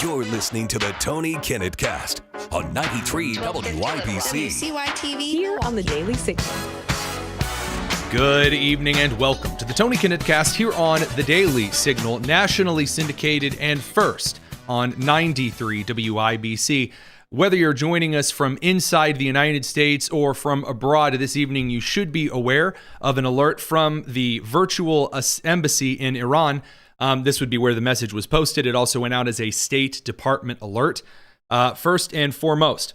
You're listening to the Tony Kinnett Cast on 93 WYBC. WCYTV. Here on the Daily Signal. Good evening and welcome to the Tony Kinnett Cast here on the Daily Signal, nationally syndicated and first on 93 WIBC. Whether you're joining us from inside the United States or from abroad this evening, you should be aware of an alert from the virtual embassy in Iran. This would be where the message was posted. It also went out as a State Department alert. First and foremost,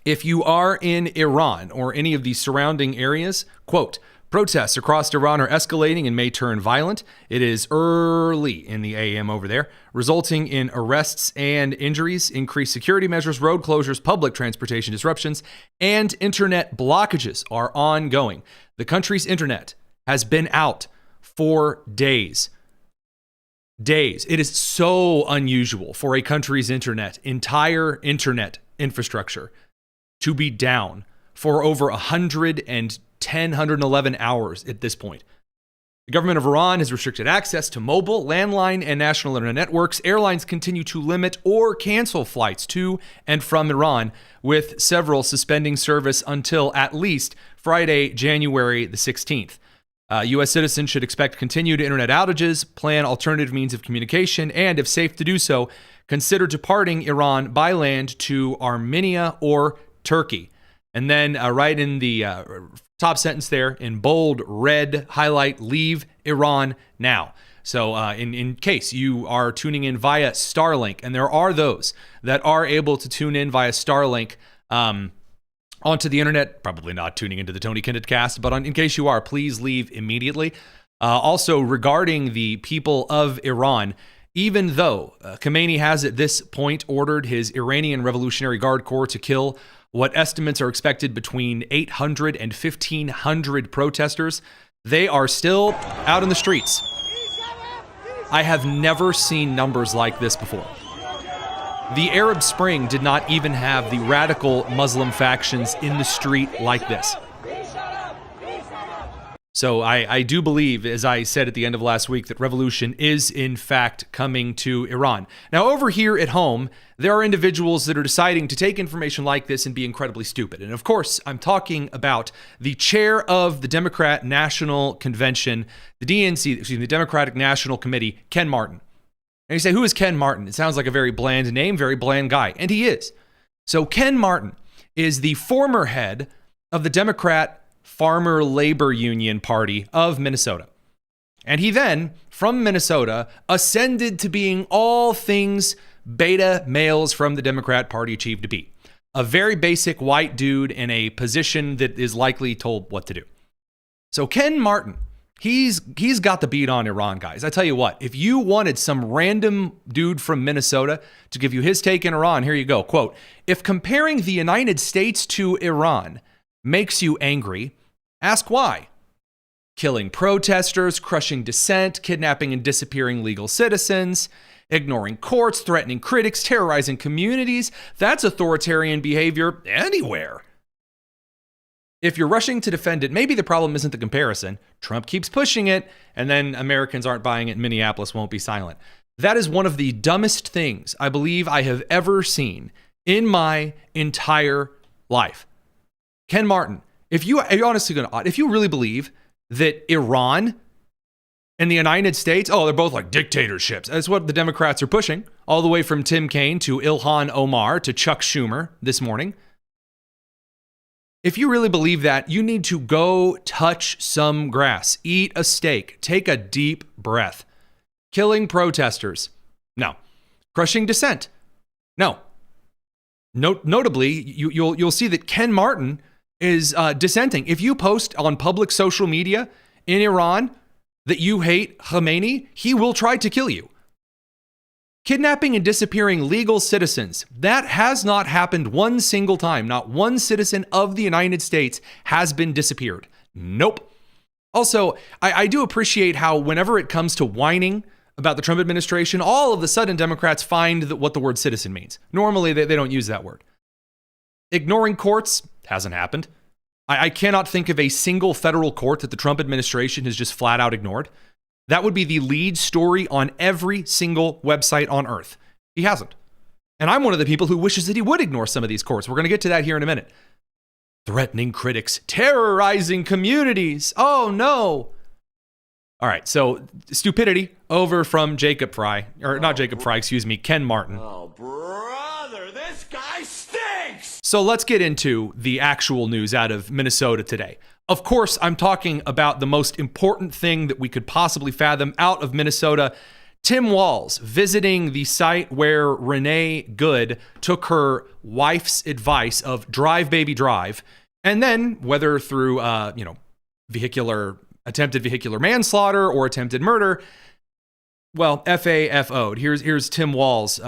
if you are in Iran or any of the surrounding areas, quote, protests across Iran are escalating and may turn violent. It is early in the AM over there, resulting in arrests and injuries, increased security measures, road closures, public transportation disruptions, and internet blockages are ongoing. The country's internet has been out for days. It is so unusual for a country's entire internet infrastructure to be down for over 111 hours at this point. The government of Iran has restricted access to mobile, landline, and national internet networks. Airlines continue to limit or cancel flights to and from Iran, with several suspending service until at least Friday, January the 16th. U.S. citizens should expect continued internet outages, plan alternative means of communication, and, if safe to do so, consider departing Iran by land to Armenia or Turkey. And then right in the top sentence there, in bold red highlight, leave Iran now. So in case you are tuning in via Starlink, and there are those that are able to tune in via Starlink onto the internet, probably not tuning into the Tony Kinnett Cast, but in case you are, please leave immediately. Also, regarding the people of Iran, even though Khomeini has at this point ordered his Iranian Revolutionary Guard Corps to kill what estimates are expected between 800 and 1,500 protesters, they are still out in the streets. I have never seen numbers like this before. The Arab Spring did not even have the radical Muslim factions in the street like this. So I do believe, as I said at the end of last week, that revolution is in fact coming to Iran. Now, over here at home, there are individuals that are deciding to take information like this and be incredibly stupid. And of course, I'm talking about the chair of the Democrat National Convention, the Democratic National Committee, Ken Martin. And you say, who is Ken Martin? It sounds like a very bland name, very bland guy. And he is. So Ken Martin is the former head of the Democrat Farmer Labor Union Party of Minnesota. And he then, from Minnesota, ascended to being all things beta males from the Democrat Party achieved to be. A very basic white dude in a position that is likely told what to do. So Ken Martin, he's got the beat on Iran, guys. I tell you what, if you wanted some random dude from Minnesota to give you his take in Iran, here you go. Quote, if comparing the United States to Iran makes you angry, ask why. Killing protesters, crushing dissent, kidnapping and disappearing legal citizens, ignoring courts, threatening critics, terrorizing communities. That's authoritarian behavior anywhere. If you're rushing to defend it, maybe the problem isn't the comparison. Trump keeps pushing it, and then Americans aren't buying it, and Minneapolis won't be silent. That is one of the dumbest things I believe I have ever seen in my entire life. Ken Martin, if you really believe that Iran and the United States, they're both like dictatorships. That's what the Democrats are pushing, all the way from Tim Kaine to Ilhan Omar to Chuck Schumer this morning. If you really believe that, you need to go touch some grass, eat a steak, take a deep breath. Killing protesters? No. Crushing dissent? No. Notably, you'll see that Ken Martin is dissenting. If you post on public social media in Iran that you hate Khomeini, he will try to kill you. Kidnapping and disappearing legal citizens, that has not happened one single time. Not one citizen of the United States has been disappeared. Nope. Also, I do appreciate how whenever it comes to whining about the Trump administration, all of a sudden Democrats find what the word citizen means. Normally, they don't use that word. Ignoring courts hasn't happened. I cannot think of a single federal court that the Trump administration has just flat out ignored. That would be the lead story on every single website on earth. He hasn't. And I'm one of the people who wishes that he would ignore some of these courts. We're going to get to that here in a minute. Threatening critics, terrorizing communities. Oh, no. All right, so stupidity over from Jacob Fry, or not Jacob Fry, excuse me, Ken Martin. Oh, brother, this guy stinks! So let's get into the actual news out of Minnesota today. Of course, I'm talking about the most important thing that we could possibly fathom out of Minnesota. Tim Walz visiting the site where Renee Good took her wife's advice of drive, baby, drive. And then whether through, attempted vehicular manslaughter or attempted murder, well, FAFO'd. Here's Tim Walz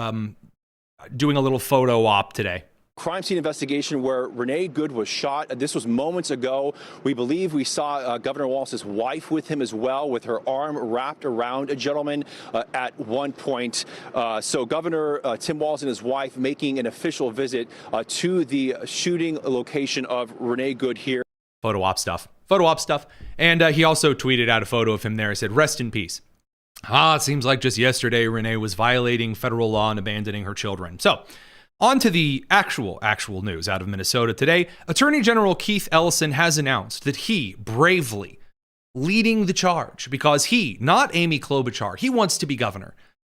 doing a little photo op today. Crime scene investigation where Renee Good was shot. This was moments ago. We believe we saw Governor Walz's wife with him as well, with her arm wrapped around a gentleman at one point. So Governor Tim Walz and his wife making an official visit to the shooting location of Renee Good here. Photo op stuff. And he also tweeted out a photo of him there. He said, "Rest in peace." It seems like just yesterday Renee was violating federal law and abandoning her children. So, on to the actual news out of Minnesota today. Attorney General Keith Ellison has announced that he bravely leading the charge because he, not Amy Klobuchar, he wants to be governor.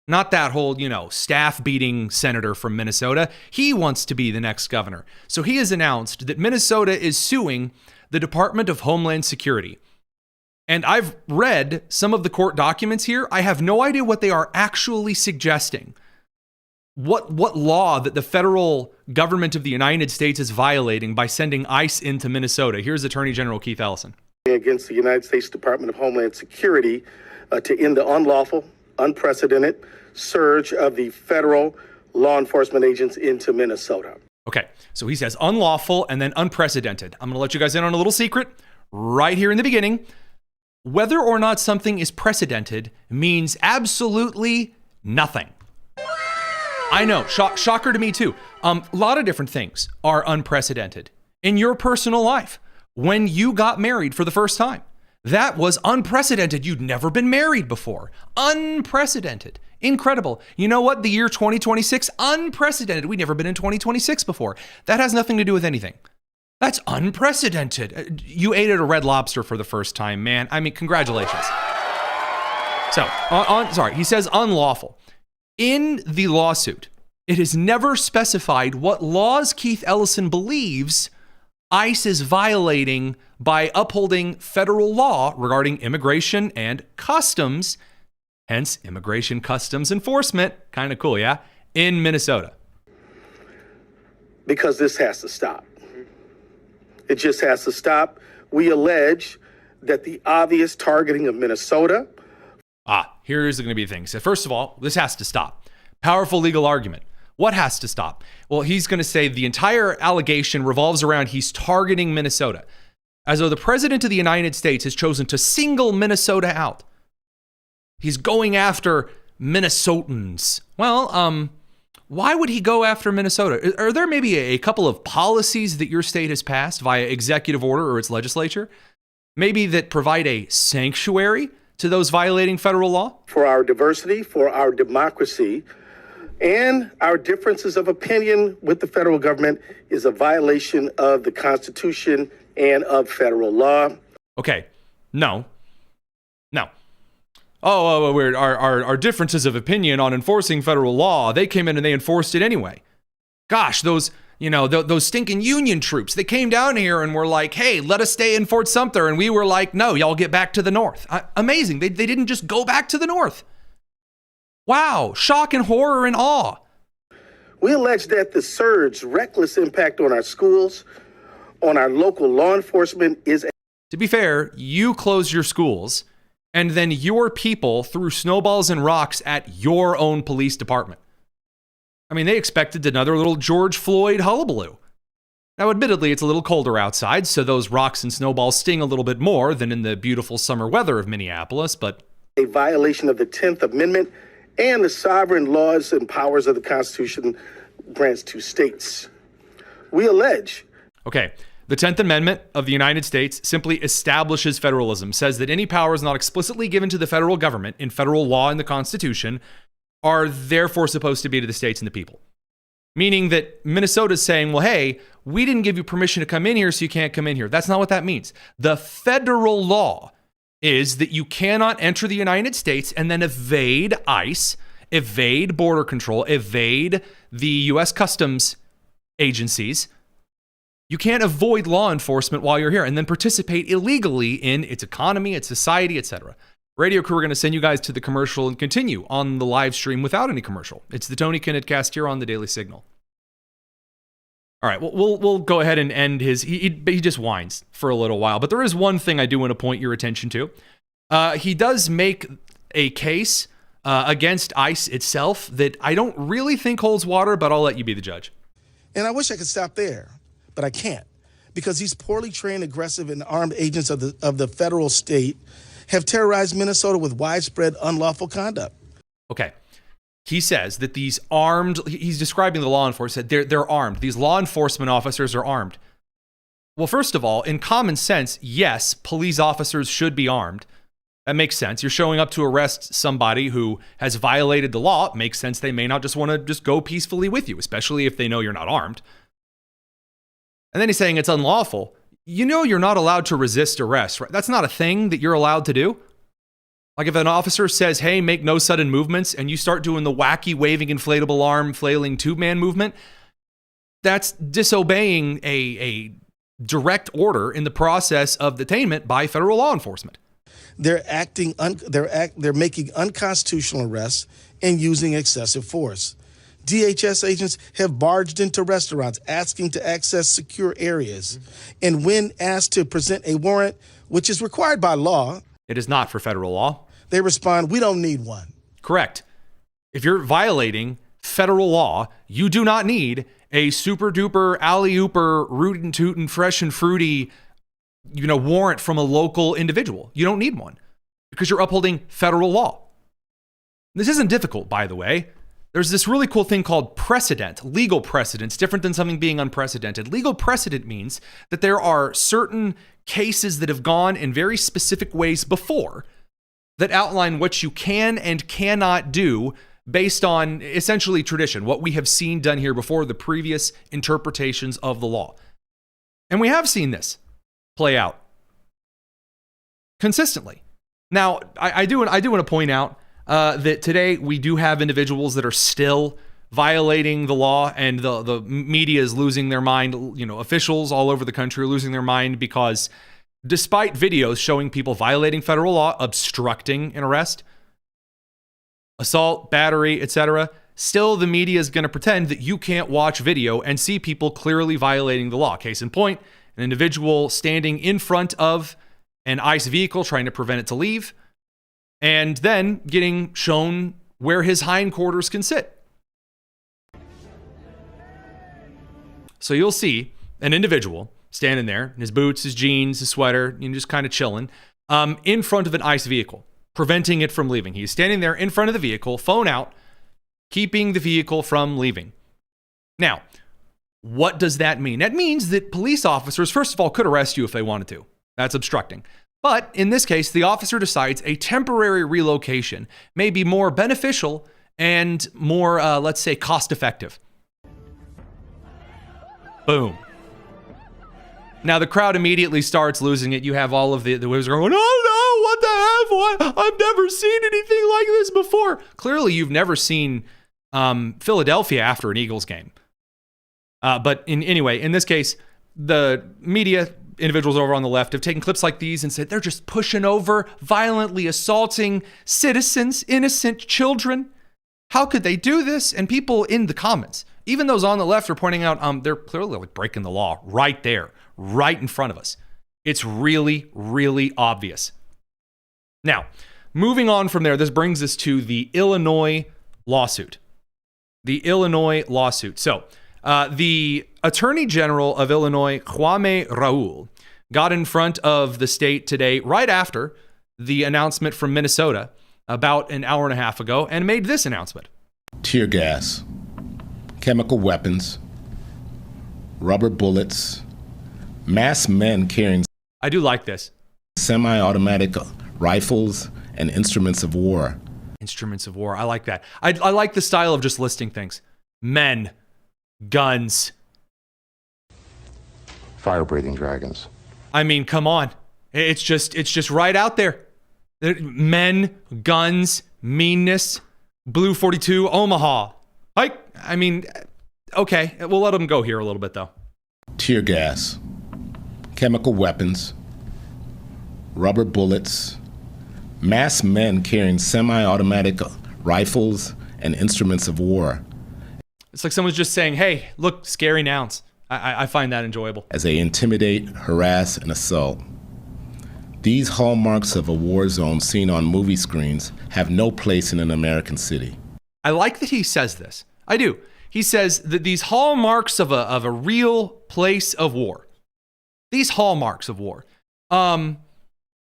Not that whole, staff beating senator from Minnesota. He wants to be the next governor. So he has announced that Minnesota is suing the Department of Homeland Security. And I've read some of the court documents here. I have no idea what they are actually suggesting. What law that the federal government of the United States is violating by sending ICE into Minnesota? Here's Attorney General Keith Ellison. Against the United States Department of Homeland Security to end the unlawful, unprecedented surge of the federal law enforcement agents into Minnesota. Okay, so he says unlawful and then unprecedented. I'm going to let you guys in on a little secret right here in the beginning. Whether or not something is precedented means absolutely nothing. I know, shocker to me too. A lot of different things are unprecedented in your personal life. When you got married for the first time, that was unprecedented. You'd never been married before. Unprecedented. Incredible. You know what? The year 2026, unprecedented. We'd never been in 2026 before. That has nothing to do with anything. That's unprecedented. You ate at a Red Lobster for the first time, man. I mean, congratulations. So, he says unlawful. In the lawsuit, it is never specified what laws Keith Ellison believes ICE is violating by upholding federal law regarding immigration and customs, hence Immigration Customs Enforcement, kind of cool, yeah, in Minnesota. Because this has to stop. It just has to stop. We allege that the obvious targeting of Minnesota. Here's going to be the thing. So first of all, this has to stop. Powerful legal argument. What has to stop? Well, he's going to say the entire allegation revolves around he's targeting Minnesota, as though the president of the United States has chosen to single Minnesota out. He's going after Minnesotans. Well, why would he go after Minnesota? Are there maybe a couple of policies that your state has passed via executive order or its legislature, maybe that provide a sanctuary to those violating federal law? For our diversity, for our democracy, and our differences of opinion with the federal government is a violation of the Constitution and of federal law. Okay, no. Oh, weird. Our differences of opinion on enforcing federal law, they came in and they enforced it anyway. Gosh, those stinking Union troops, they came down here and were like, hey, let us stay in Fort Sumter. And we were like, no, y'all get back to the North. Amazing. They didn't just go back to the North. Wow. Shock and horror and awe. We allege that the surge, reckless impact on our schools, on our local law enforcement is... To be fair, you closed your schools and then your people threw snowballs and rocks at your own police department. I mean, they expected another little George Floyd hullabaloo. Now, admittedly, it's a little colder outside, so those rocks and snowballs sting a little bit more than in the beautiful summer weather of Minneapolis, but... A violation of the 10th Amendment and the sovereign laws and powers of the Constitution grants to states. We allege... Okay, the 10th Amendment of the United States simply establishes federalism, says that any powers not explicitly given to the federal government in federal law and the Constitution are therefore supposed to be to the states and the people. meaning that Minnesota's saying, well, hey, we didn't give you permission to come in here, so you can't come in here. That's not what that means. The federal law is that you cannot enter the United States and then evade ICE, evade border control, evade the U.S. Customs agencies. You can't avoid law enforcement while you're here and then participate illegally in its economy, its society, etc. Radio crew, we're going to send you guys to the commercial and continue on the live stream without any commercial. It's the Tony Kinnett cast here on the Daily Signal. All right, we'll go ahead and end his. He just whines for a little while, but there is one thing I do want to point your attention to. He does make a case against ICE itself that I don't really think holds water, but I'll let you be the judge. And I wish I could stop there, but I can't, because these poorly trained, aggressive, and armed agents of the federal state have terrorized Minnesota with widespread unlawful conduct. Okay. He says that these armed, he's describing the law enforcement, they're armed. These law enforcement officers are armed. Well, first of all, in common sense, yes, police officers should be armed. That makes sense. You're showing up to arrest somebody who has violated the law. It makes sense they may not just want to just go peacefully with you, especially if they know you're not armed. And then he's saying it's unlawful. You know you're not allowed to resist arrest, right? That's not a thing that you're allowed to do. Like if an officer says, hey, make no sudden movements, and you start doing the wacky waving inflatable arm flailing tube-man movement, that's disobeying a direct order in the process of detainment by federal law enforcement. They're making unconstitutional arrests and using excessive force. DHS agents have barged into restaurants asking to access secure areas. And when asked to present a warrant, which is required by law, it is not for federal law. They respond, we don't need one. Correct. If you're violating federal law, you do not need a super duper alley-ooper, rootin' tootin', fresh and fruity, warrant from a local individual. You don't need one because you're upholding federal law. This isn't difficult, by the way. There's this really cool thing called precedent, legal precedent. It's different than something being unprecedented. Legal precedent means that there are certain cases that have gone in very specific ways before that outline what you can and cannot do based on essentially tradition, what we have seen done here before, the previous interpretations of the law. And we have seen this play out consistently. Now, I do want to point out that today we do have individuals that are still violating the law, and the media is losing their mind. Officials all over the country are losing their mind because despite videos showing people violating federal law, obstructing an arrest, assault, battery, etc., still the media is going to pretend that you can't watch video and see people clearly violating the law. Case in point, an individual standing in front of an ICE vehicle trying to prevent it to leave, and then getting shown where his hindquarters can sit. So you'll see an individual standing there in his boots, his jeans, his sweater, just kind of chilling, in front of an ICE vehicle, preventing it from leaving. He's standing there in front of the vehicle, phone out, keeping the vehicle from leaving. Now, what does that mean? That means that police officers, first of all, could arrest you if they wanted to. That's obstructing. But in this case, the officer decides a temporary relocation may be more beneficial and more, let's say, cost-effective. Boom. Now, the crowd immediately starts losing it. You have all of the waves going, oh no, what the F? I've never seen anything like this before. Clearly, you've never seen Philadelphia after an Eagles game. But anyway, in this case, the media individuals over on the left have taken clips like these and said they're just pushing over, violently assaulting citizens, innocent children. How could they do this? And people in the comments, even those on the left, are pointing out they're clearly breaking the law right there, right in front of us. It's really, really obvious. Now, moving on from there, this brings us to the Illinois lawsuit. The Illinois lawsuit. So, the Attorney General of Illinois, Kwame Raoul, got in front of the state today, right after the announcement from Minnesota, about an hour and a half ago, and made this announcement. Tear gas, chemical weapons, rubber bullets, masked men carrying I do like this. semi-automatic rifles, and instruments of war. Instruments of war. I like that. I like the style of just listing things. Men, guns. Fire-breathing dragons. I mean, come on. It's just right out there. Men, guns, meanness, Blue 42, Omaha. I mean, okay, we'll let them go here a little bit, though. Tear gas, chemical weapons, rubber bullets, masked men carrying semi-automatic rifles and instruments of war. It's like someone's just saying, hey, look, scary nouns. I find that enjoyable. As they intimidate, harass, and assault. These hallmarks of a war zone seen on movie screens have no place in an American city. I like that he says this. I do. He says that these hallmarks of a real place of war. These hallmarks of war. I'm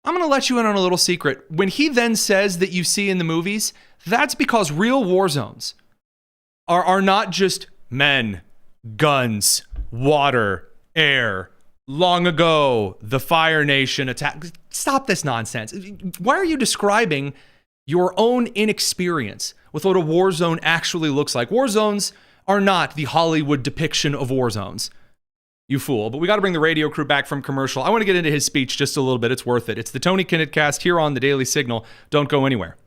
going to let you in on a little secret. When he then says that you see in the movies, that's because real war zones are not just men, guns, water, air. Long ago, the Fire Nation attacked. Stop this nonsense. Why are you describing your own inexperience with what a war zone actually looks like? War zones are not the Hollywood depiction of war zones. You fool. But we got to bring the radio crew back from commercial. I want to get into his speech just a little bit. It's worth it. It's the Tony Kinnett Cast here on the Daily Signal. Don't go anywhere.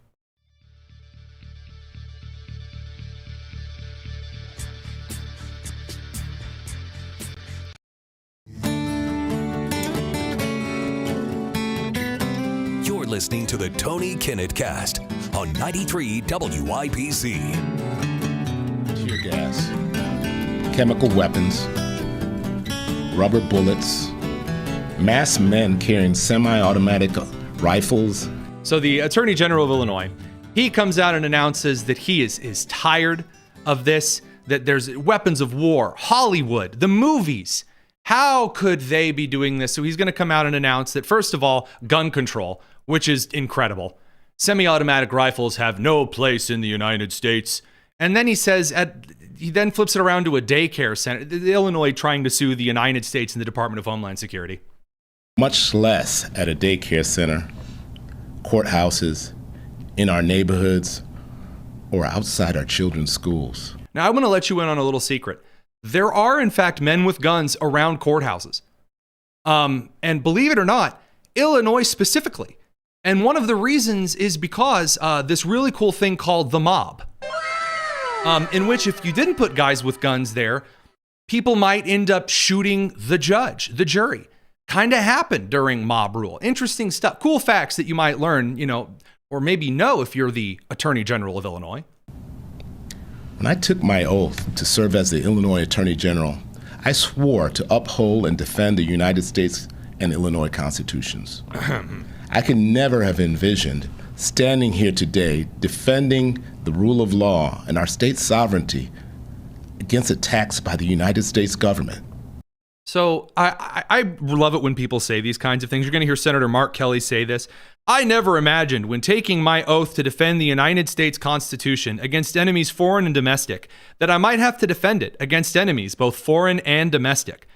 Listening to the Tony Kinnett Cast on 93 WIPC. Tear gas, chemical weapons, rubber bullets, masked men carrying semi-automatic rifles. So the Attorney General of Illinois, he comes out and announces that he is tired of this, that there's weapons of war, Hollywood, the movies. How could they be doing this? So he's going to come out and announce that, first of all, gun control, which is incredible. Semi-automatic rifles have no place in the United States. And then he says, he then flips it around to a daycare center. Illinois trying to sue the United States and the Department of Homeland Security. Much less at a daycare center, courthouses, in our neighborhoods, or outside our children's schools. Now, I'm going to let you in on a little secret. There are, in fact, men with guns around courthouses. And believe it or not, Illinois specifically. And one of the reasons is because this really cool thing called the mob, in which if you didn't put guys with guns there, people might end up shooting the judge, the jury. Kind of happened during mob rule. Interesting stuff. Cool facts that you might learn, or maybe know if you're the Attorney General of Illinois. When I took my oath to serve as the Illinois Attorney General, I swore to uphold and defend the United States and Illinois constitutions. I could never have envisioned standing here today defending the rule of law and our state's sovereignty against attacks by the United States government. So I love it when people say these kinds of things. You're going to hear Senator Mark Kelly say this. I never imagined when taking my oath to defend the United States Constitution against enemies foreign and domestic that I might have to defend it against enemies both foreign and domestic.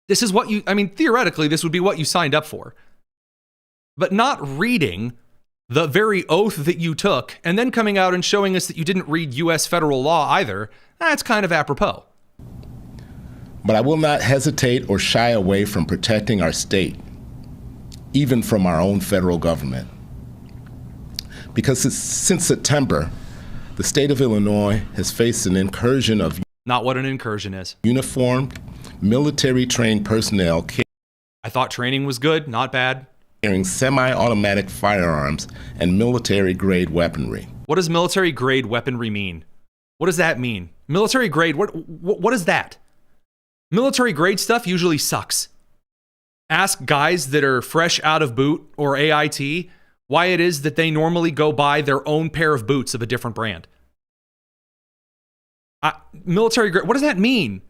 This is what theoretically, this would be what you signed up for. But not reading the very oath that you took and then coming out and showing us that you didn't read U.S. federal law either, that's kind of apropos. But I will not hesitate or shy away from protecting our state, even from our own federal government. Because since September, the state of Illinois has faced an incursion of not what an incursion is. Uniformed, military-trained personnel I thought training was good, not bad. Carrying semi-automatic firearms and military-grade weaponry. What does military-grade weaponry mean? What does that mean? Military-grade, what is that? Military-grade stuff usually sucks. Ask guys that are fresh out of boot or AIT why it is that they normally go buy their own pair of boots of a different brand. Military-grade, what does that mean?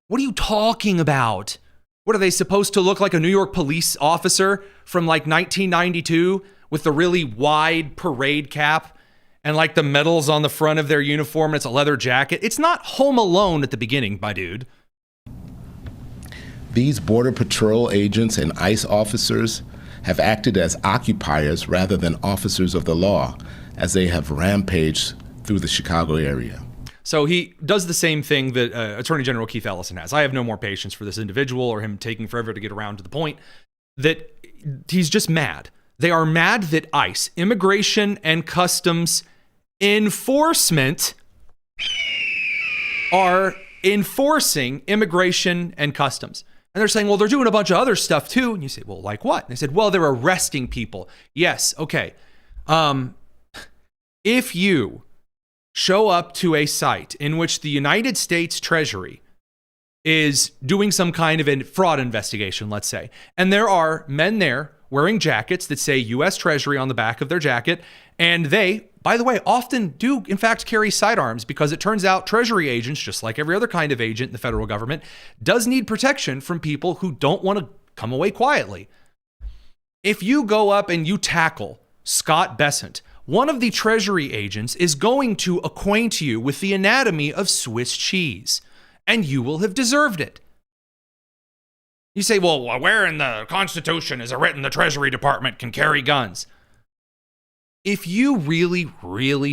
What are you talking about? What are they supposed to look like, a New York police officer from like 1992 with the really wide parade cap and like the medals on the front of their uniform and it's a leather jacket? It's not Home Alone at the beginning, my dude. These Border Patrol agents and ICE officers have acted as occupiers rather than officers of the law as they have rampaged through the Chicago area. So he does the same thing that Attorney General Keith Ellison has. I have no more patience for this individual or him taking forever to get around to the point that he's just mad. They are mad that ICE, Immigration and Customs Enforcement, are enforcing immigration and customs. And they're saying, well, they're doing a bunch of other stuff too. And you say, well, like what? And they said, well, they're arresting people. Yes, okay. If you show up to a site in which the United States Treasury is doing some kind of a fraud investigation, let's say, and there are men there wearing jackets that say U.S. Treasury on the back of their jacket, and they, by the way, often do, in fact, carry sidearms because it turns out Treasury agents, just like every other kind of agent in the federal government, does need protection from people who don't want to come away quietly. If you go up and you tackle Scott Bessent, one of the Treasury agents is going to acquaint you with the anatomy of Swiss cheese, and you will have deserved it. You say, well, where in the Constitution is it written the Treasury Department can carry guns? If you really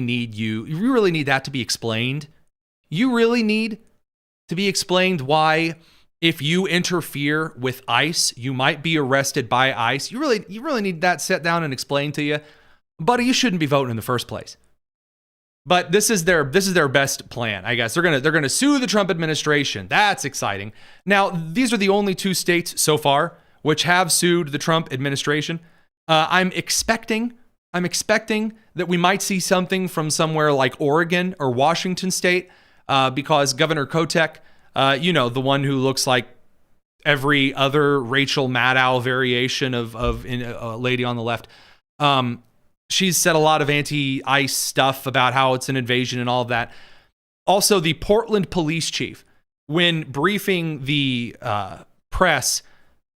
need that to be explained, you really need to be explained why if you interfere with ICE, you might be arrested by ICE. You really need that set down and explained to you. Buddy, you shouldn't be voting in the first place. But this is their best plan, I guess. They're gonna sue the Trump administration. That's exciting. Now, these are the only two states so far which have sued the Trump administration. I'm expecting that we might see something from somewhere like Oregon or Washington State, because Governor Kotek, the one who looks like every other Rachel Maddow variation of a lady on the left. She's said a lot of anti-ICE stuff about how it's an invasion and all of that. Also, the Portland police chief, when briefing the press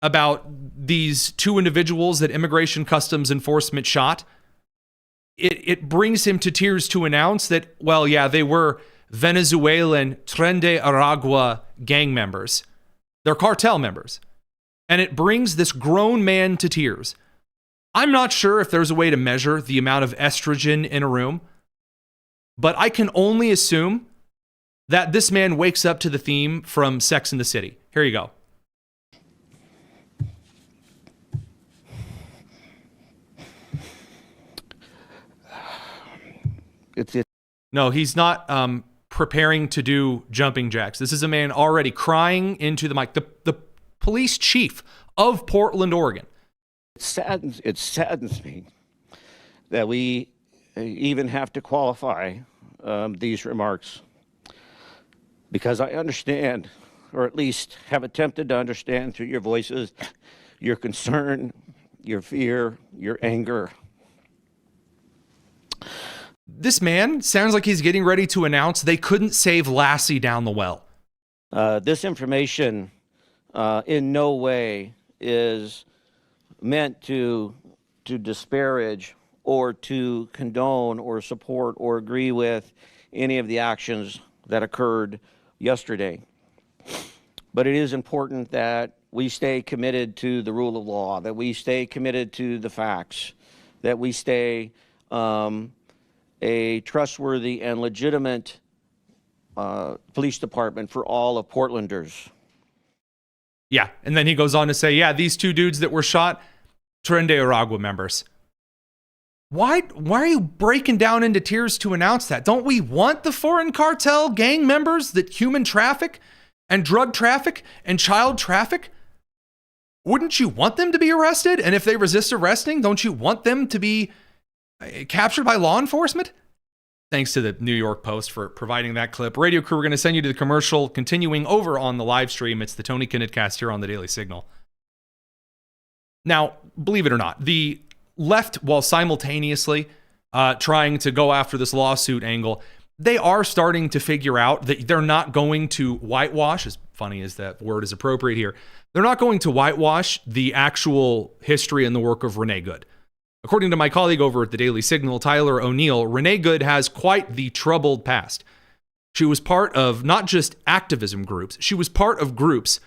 about these two individuals that Immigration Customs Enforcement shot, it brings him to tears to announce that, well, yeah, they were Venezuelan Tren de Aragua gang members. They're cartel members. And it brings this grown man to tears. I'm not sure if there's a way to measure the amount of estrogen in a room, but I can only assume that this man wakes up to the theme from Sex and the City. Here you go. No, he's not preparing to do jumping jacks. This is a man already crying into the mic. The police chief of Portland, Oregon. It saddens me that we even have to qualify these remarks, because I understand, or at least have attempted to understand through your voices, your concern, your fear, your anger. This man sounds like he's getting ready to announce they couldn't save Lassie down the well. This information in no way is meant to disparage or to condone or support or agree with any of the actions that occurred yesterday. But it is important that we stay committed to the rule of law, that we stay committed to the facts, that we stay a trustworthy and legitimate police department for all of Portlanders. Yeah, and then he goes on to say, yeah, these two dudes that were shot, Tren de Aragua members. Why are you breaking down into tears to announce that? Don't we want the foreign cartel gang members that human traffic and drug traffic and child traffic? Wouldn't you want them to be arrested? And if they resist arresting, don't you want them to be captured by law enforcement? Thanks to the New York Post for providing that clip. Radio crew, we're going to send you to the commercial, continuing over on the live stream. It's the Tony Kinnett cast here on the Daily Signal. Now, believe it or not, the left, while simultaneously trying to go after this lawsuit angle, they are starting to figure out that they're not going to whitewash, as funny as that word is appropriate here, they're not going to whitewash the actual history and the work of Renee Good. According to my colleague over at the Daily Signal, Tyler O'Neill, Renee Good has quite the troubled past. She was part of not just activism groups, she was part of groups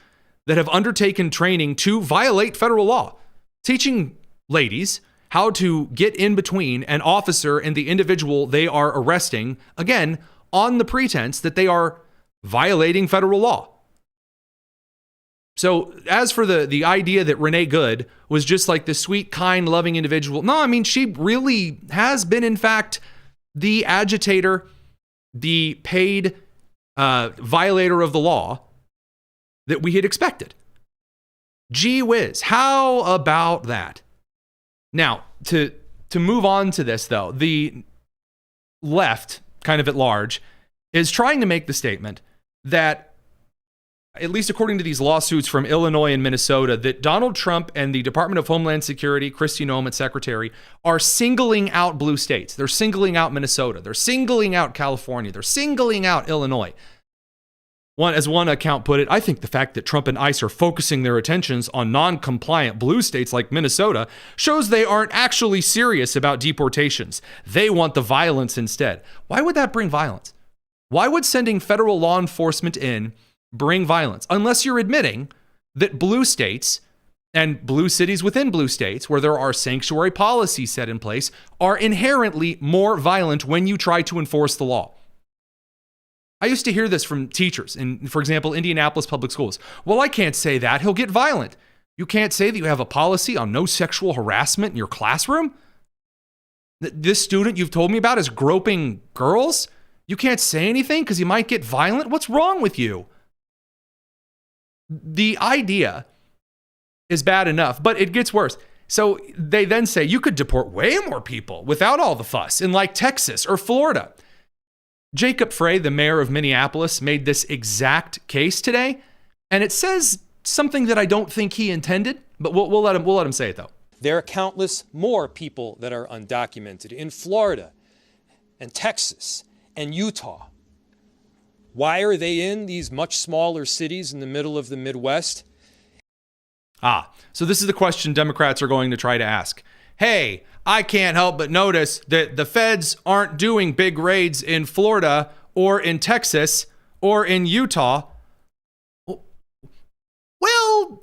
that have undertaken training to violate federal law, teaching ladies how to get in between an officer and the individual they are arresting, again, on the pretense that they are violating federal law. So as for the idea that Renee Good was just like this sweet, kind, loving individual, no, I mean, she really has been, in fact, the agitator, the paid violator of the law that we had expected. Gee whiz, how about that? Now, to move on to this, though, the left, kind of at large, is trying to make the statement that, at least according to these lawsuits from Illinois and Minnesota, that Donald Trump and the Department of Homeland Security, Kristi, Noem, its secretary, are singling out blue states. They're singling out Minnesota. They're singling out California. They're singling out Illinois. As one account put it, I think the fact that Trump and ICE are focusing their attentions on non-compliant blue states like Minnesota shows they aren't actually serious about deportations. They want the violence instead. Why would that bring violence? Why would sending federal law enforcement in bring violence? Unless you're admitting that blue states and blue cities within blue states, where there are sanctuary policies set in place, are inherently more violent when you try to enforce the law. I used to hear this from teachers in, for example, Indianapolis public schools. Well, I can't say that. He'll get violent. You can't say that you have a policy on no sexual harassment in your classroom? This student you've told me about is groping girls? You can't say anything because he might get violent? What's wrong with you? The idea is bad enough, but it gets worse. So they then say you could deport way more people without all the fuss in like Texas or Florida. Jacob Frey, the mayor of Minneapolis, made this exact case today, and it says something that I don't think he intended, but we'll let him say it though. There are countless more people that are undocumented in Florida and Texas and Utah. Why are they in these much smaller cities in the middle of the Midwest? So this is the question Democrats are going to try to ask. Hey, I can't help but notice that the feds aren't doing big raids in Florida or in Texas or in Utah. Well,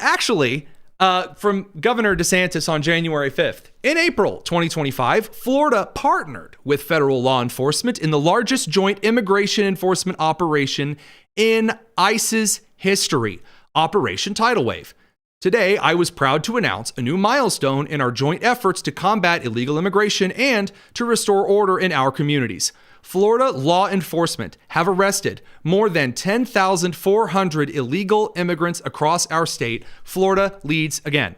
actually, from Governor DeSantis on January 5th, in April 2025, Florida partnered with federal law enforcement in the largest joint immigration enforcement operation in ICE's history, Operation Tidal Wave. Today, I was proud to announce a new milestone in our joint efforts to combat illegal immigration and to restore order in our communities. Florida law enforcement have arrested more than 10,400 illegal immigrants across our state. Florida leads again.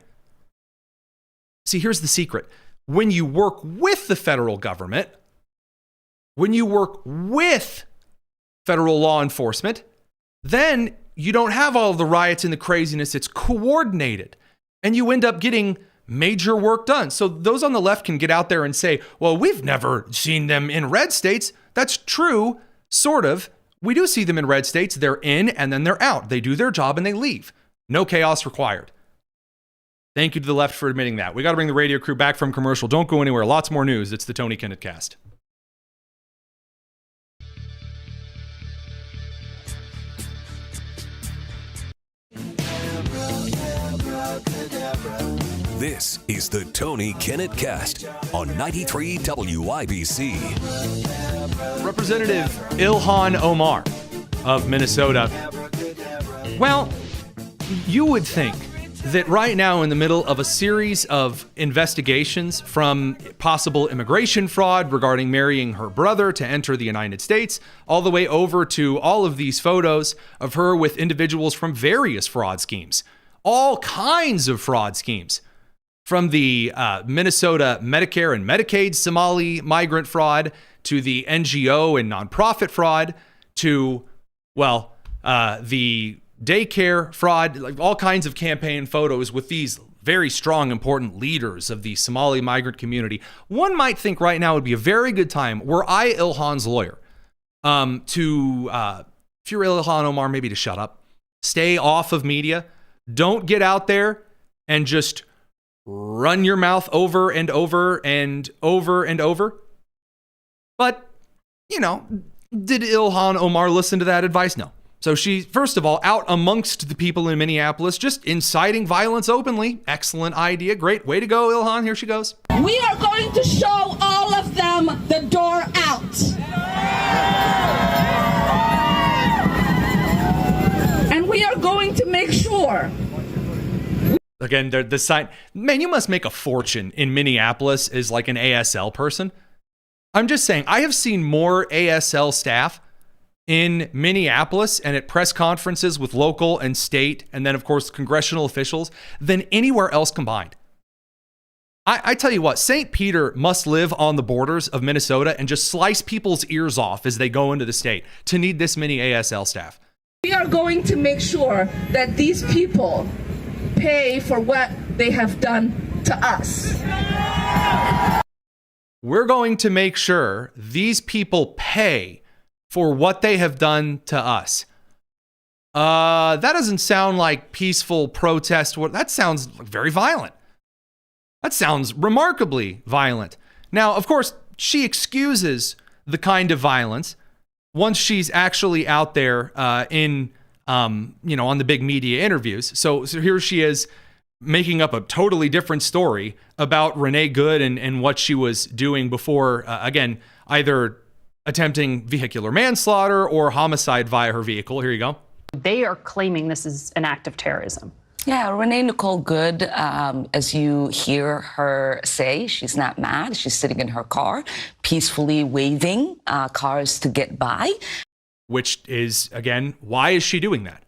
See, here's the secret. When you work with the federal government, when you work with federal law enforcement, then you don't have all of the riots and the craziness. It's coordinated. And you end up getting major work done. So those on the left can get out there and say, well, we've never seen them in red states. That's true, sort of. We do see them in red states. They're in and then they're out. They do their job and they leave. No chaos required. Thank you to the left for admitting that. We got to bring the radio crew back from commercial. Don't go anywhere. Lots more news. It's the Tony Kinnett Cast. This is the Tony Kinnett Cast on 93 WIBC. Representative Ilhan Omar of Minnesota. Well, you would think that right now, in the middle of a series of investigations from possible immigration fraud regarding marrying her brother to enter the United States, all the way over to all of these photos of her with individuals from various fraud schemes, all kinds of fraud schemes, from the Minnesota Medicare and Medicaid Somali migrant fraud to the NGO and nonprofit fraud to, the daycare fraud, like all kinds of campaign photos with these very strong, important leaders of the Somali migrant community. One might think right now would be a very good time, were I Ilhan's lawyer, if you're Ilhan Omar, maybe to shut up, stay off of media, don't get out there and just run your mouth over and over and over and over. But, did Ilhan Omar listen to that advice? No. So she, first of all, out amongst the people in Minneapolis, just inciting violence openly. Excellent idea. Great. Way to go, Ilhan. Here she goes. We are going to show all of them the door out. And we are going to make sure. Again, the sign. Man, you must make a fortune in Minneapolis as like an ASL person. I'm just saying, I have seen more ASL staff in Minneapolis and at press conferences with local and state, and then, of course, congressional officials than anywhere else combined. I tell you what, St. Peter must live on the borders of Minnesota and just slice people's ears off as they go into the state to need this many ASL staff. We are going to make sure that these people pay for what they have done to us. We're going to make sure these people pay for what they have done to us. That doesn't sound like peaceful protest. That sounds very violent. That sounds remarkably violent. Now, of course, she excuses the kind of violence once she's actually out there on the big media interviews. So here she is making up a totally different story about Renee Good and what she was doing before, again, either attempting vehicular manslaughter or homicide via her vehicle. Here you go. They are claiming this is an act of terrorism. Yeah, Renee Nicole Good, as you hear her say, she's not mad. She's sitting in her car, peacefully waving cars to get by. Which is, again, why is she doing that?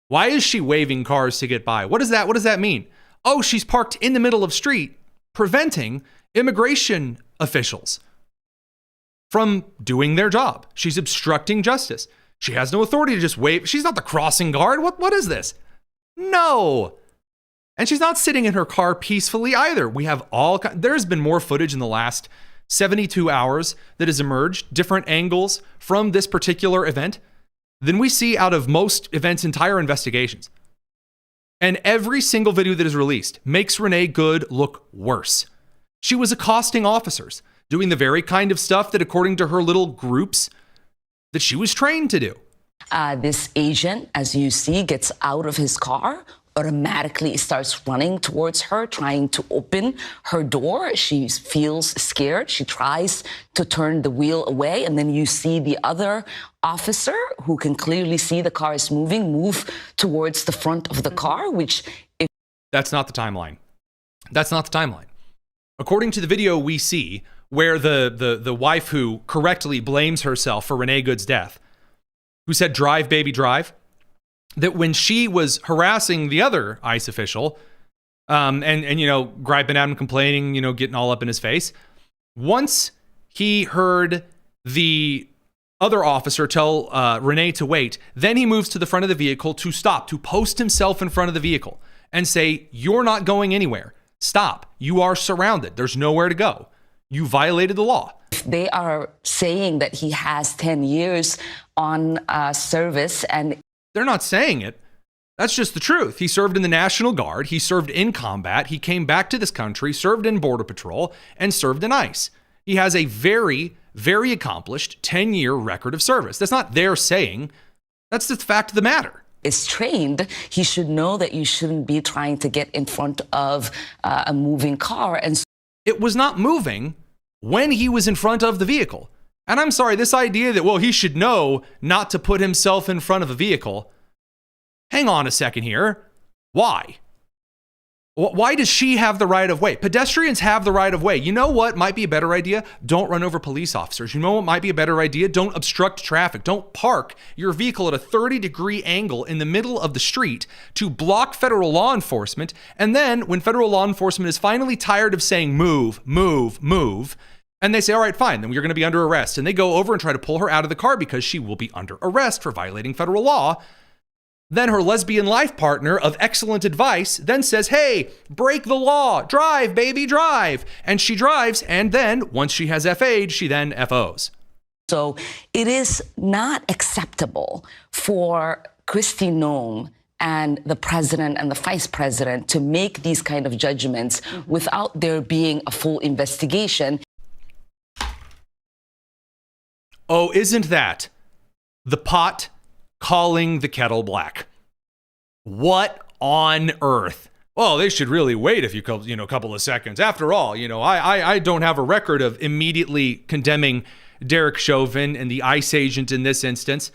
Why is she waving cars to get by? What does that mean? Oh, she's parked in the middle of street, preventing immigration officials from doing their job. She's obstructing justice. She has no authority to just wave. She's not the crossing guard. What is this? No. And she's not sitting in her car peacefully either. There's been more footage in the last 72 hours that has emerged, different angles from this particular event than we see out of most events' entire investigations. And every single video that is released makes Renee Good look worse. She was accosting officers, doing the very kind of stuff that, according to her little groups, that she was trained to do. This agent, as you see, gets out of his car, automatically starts running towards her, trying to open her door. She feels scared. She tries to turn the wheel away. And then you see the other officer, who can clearly see the car is moving, move towards the front of the car, which... That's not the timeline. That's not the timeline. According to the video we see, where the wife who correctly blames herself for Renee Good's death, who said, "Drive, baby, drive," that when she was harassing the other ICE official, and griping at him, complaining, getting all up in his face, once he heard the other officer tell Renee to wait, then he moves to the front of the vehicle to stop, to post himself in front of the vehicle and say, "You're not going anywhere. Stop. You are surrounded. There's nowhere to go. You violated the law." They are saying that he has 10 years on service, and they're not saying it. That's just the truth. He served in the National Guard. He served in combat. He came back to this country, served in Border Patrol, and served in ICE. He has a very, very accomplished 10-year record of service. That's not their saying. That's the fact of the matter. Is trained, he should know that you shouldn't be trying to get in front of a moving car. And it was not moving when he was in front of the vehicle. And I'm sorry, this idea that, well, he should know not to put himself in front of a vehicle. Hang on a second here. Why? Why does she have the right of way? Pedestrians have the right of way. You know what might be a better idea? Don't run over police officers. You know what might be a better idea? Don't obstruct traffic. Don't park your vehicle at a 30-degree angle in the middle of the street to block federal law enforcement. And then when federal law enforcement is finally tired of saying move, move, move, and they say, all right, fine, then you're going to be under arrest. And they go over and try to pull her out of the car because she will be under arrest for violating federal law. Then her lesbian life partner of excellent advice then says, hey, break the law, drive, baby, drive. And she drives, and then once she has FA'd, she then FOs. So it is not acceptable for Kristi Noem and the president and the vice president to make these kind of judgments without there being a full investigation. Oh, isn't that the pot calling the kettle black? What on earth well, they should really wait a couple of seconds. After all, I don't have a record of immediately condemning Derek Chauvin and the ICE agent in this instance,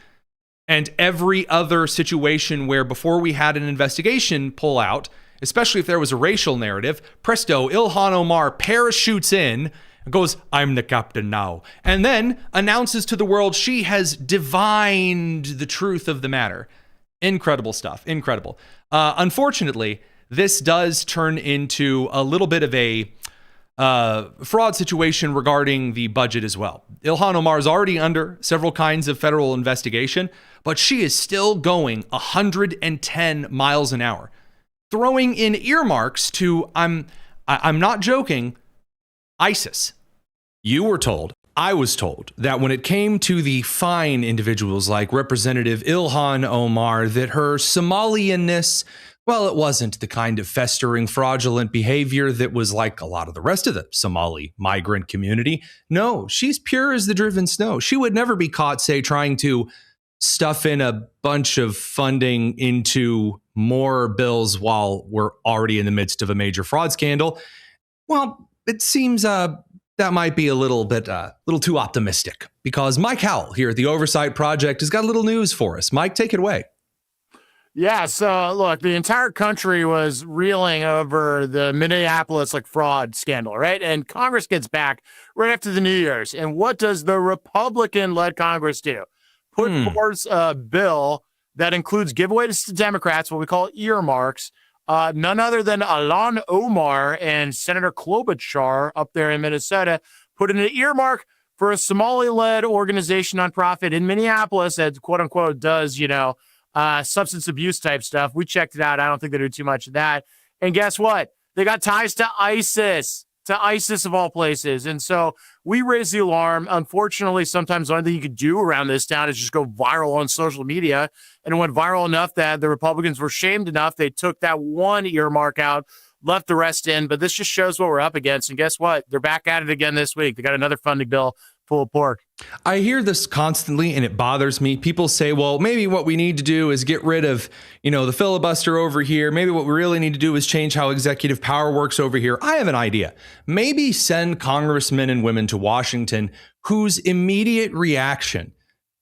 and every other situation where before we had an investigation pull out, especially if there was a racial narrative, presto, Ilhan Omar parachutes in and goes, I'm the captain now, and then announces to the world she has divined the truth of the matter. Incredible stuff. Incredible. Unfortunately, this does turn into a little bit of a fraud situation regarding the budget as well. Ilhan Omar is already under several kinds of federal investigation, but she is still going 110 miles an hour, throwing in earmarks to, I'm not joking, ISIS. You were told, I was told, that when it came to the fine individuals like Representative Ilhan Omar, that her Somalianness, well, it wasn't the kind of festering, fraudulent behavior that was like a lot of the rest of the Somali migrant community. No, she's pure as the driven snow. She would never be caught, say, trying to stuff in a bunch of funding into more bills while we're already in the midst of a major fraud scandal. Well, it seems that might be a little too optimistic, because Mike Howell here at the Oversight Project has got a little news for us. Mike, take it away. Yeah, so look, the entire country was reeling over the Minneapolis fraud scandal, right? And Congress gets back right after the New Year's. And what does the Republican-led Congress do? Put forth a bill that includes giveaways to Democrats, what we call earmarks. None other than Ilhan Omar and Senator Klobuchar up there in Minnesota put in an earmark for a Somali-led organization, nonprofit in Minneapolis that, quote unquote, does, substance abuse type stuff. We checked it out. I don't think they do too much of that. And guess what? They got ties to ISIS of all places. And so we raised the alarm. Unfortunately, sometimes the only thing you could do around this town is just go viral on social media. And it went viral enough that the Republicans were shamed enough. They took that one earmark out, left the rest in. But this just shows what we're up against. And guess what? They're back at it again this week. They got another funding bill full of pork. I hear this constantly, and it bothers me. People say, well, maybe what we need to do is get rid of, the filibuster over here. Maybe what we really need to do is change how executive power works over here. I have an idea. Maybe send congressmen and women to Washington whose immediate reaction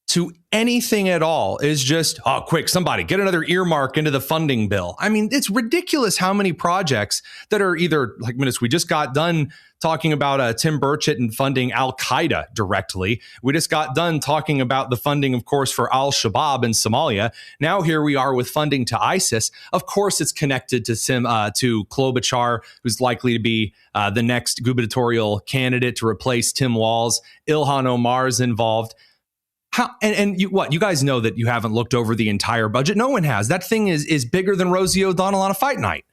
to anything at all is just, oh, quick, somebody get another earmark into the funding bill. I mean, it's ridiculous how many projects that are either like minutes. We just got done talking about Tim Burchett and funding Al-Qaeda directly. We just got done talking about the funding, of course, for Al-Shabaab in Somalia. Now here we are with funding to ISIS. Of course, it's connected to Klobuchar, who's likely to be the next gubernatorial candidate to replace Tim Walz. Ilhan Omar is involved. You guys know that you haven't looked over the entire budget. No one has. That thing is bigger than Rosie O'Donnell on a fight night.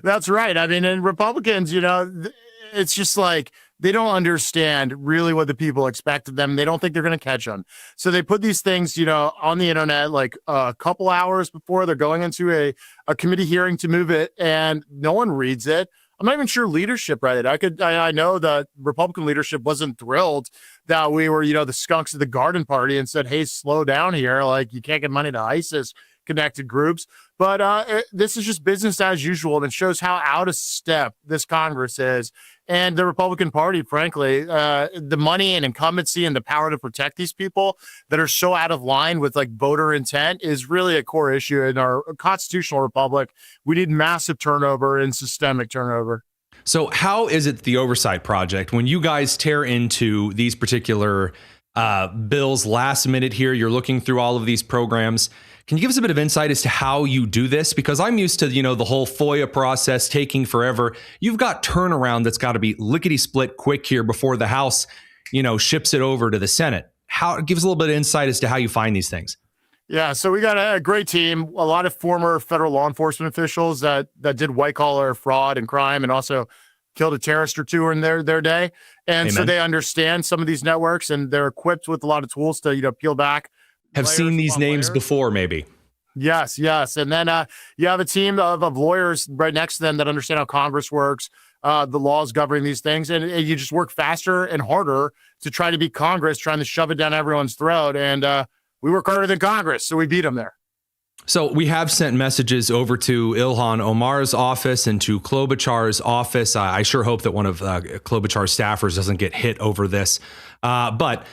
That's right. I mean, and Republicans, it's just like they don't understand really what the people expect of them. They don't think they're going to catch them. So they put these things, on the internet like a couple hours before they're going into a committee hearing to move it, and no one reads it. I'm not even sure leadership read it. I know that Republican leadership wasn't thrilled that we were, the skunks of the garden party and said, hey, slow down here. Like, you can't get money to ISIS connected groups. But this is just business as usual, and it shows how out of step this Congress is. And the Republican Party, frankly, the money and incumbency and the power to protect these people that are so out of line with voter intent is really a core issue in our constitutional republic. We need massive turnover and systemic turnover. So how is it the Oversight Project, when you guys tear into these particular bills last minute here, you're looking through all of these programs, can you give us a bit of insight as to how you do this? Because I'm used to, the whole FOIA process taking forever. You've got turnaround that's got to be lickety split quick here before the House, ships it over to the Senate. Give us a little bit of insight as to how you find these things. Yeah, so we got a great team, a lot of former federal law enforcement officials that did white collar fraud and crime, and also killed a terrorist or two in their day. And Amen. So they understand some of these networks, and they're equipped with a lot of tools to, peel back. Have seen these names before, maybe. Yes. And then you have a team of lawyers right next to them that understand how Congress works, the laws governing these things. And you just work faster and harder to try to beat Congress, trying to shove it down everyone's throat. And we work harder than Congress, so we beat them there. So we have sent messages over to Ilhan Omar's office and to Klobuchar's office. I sure hope that one of Klobuchar's staffers doesn't get hit over this. But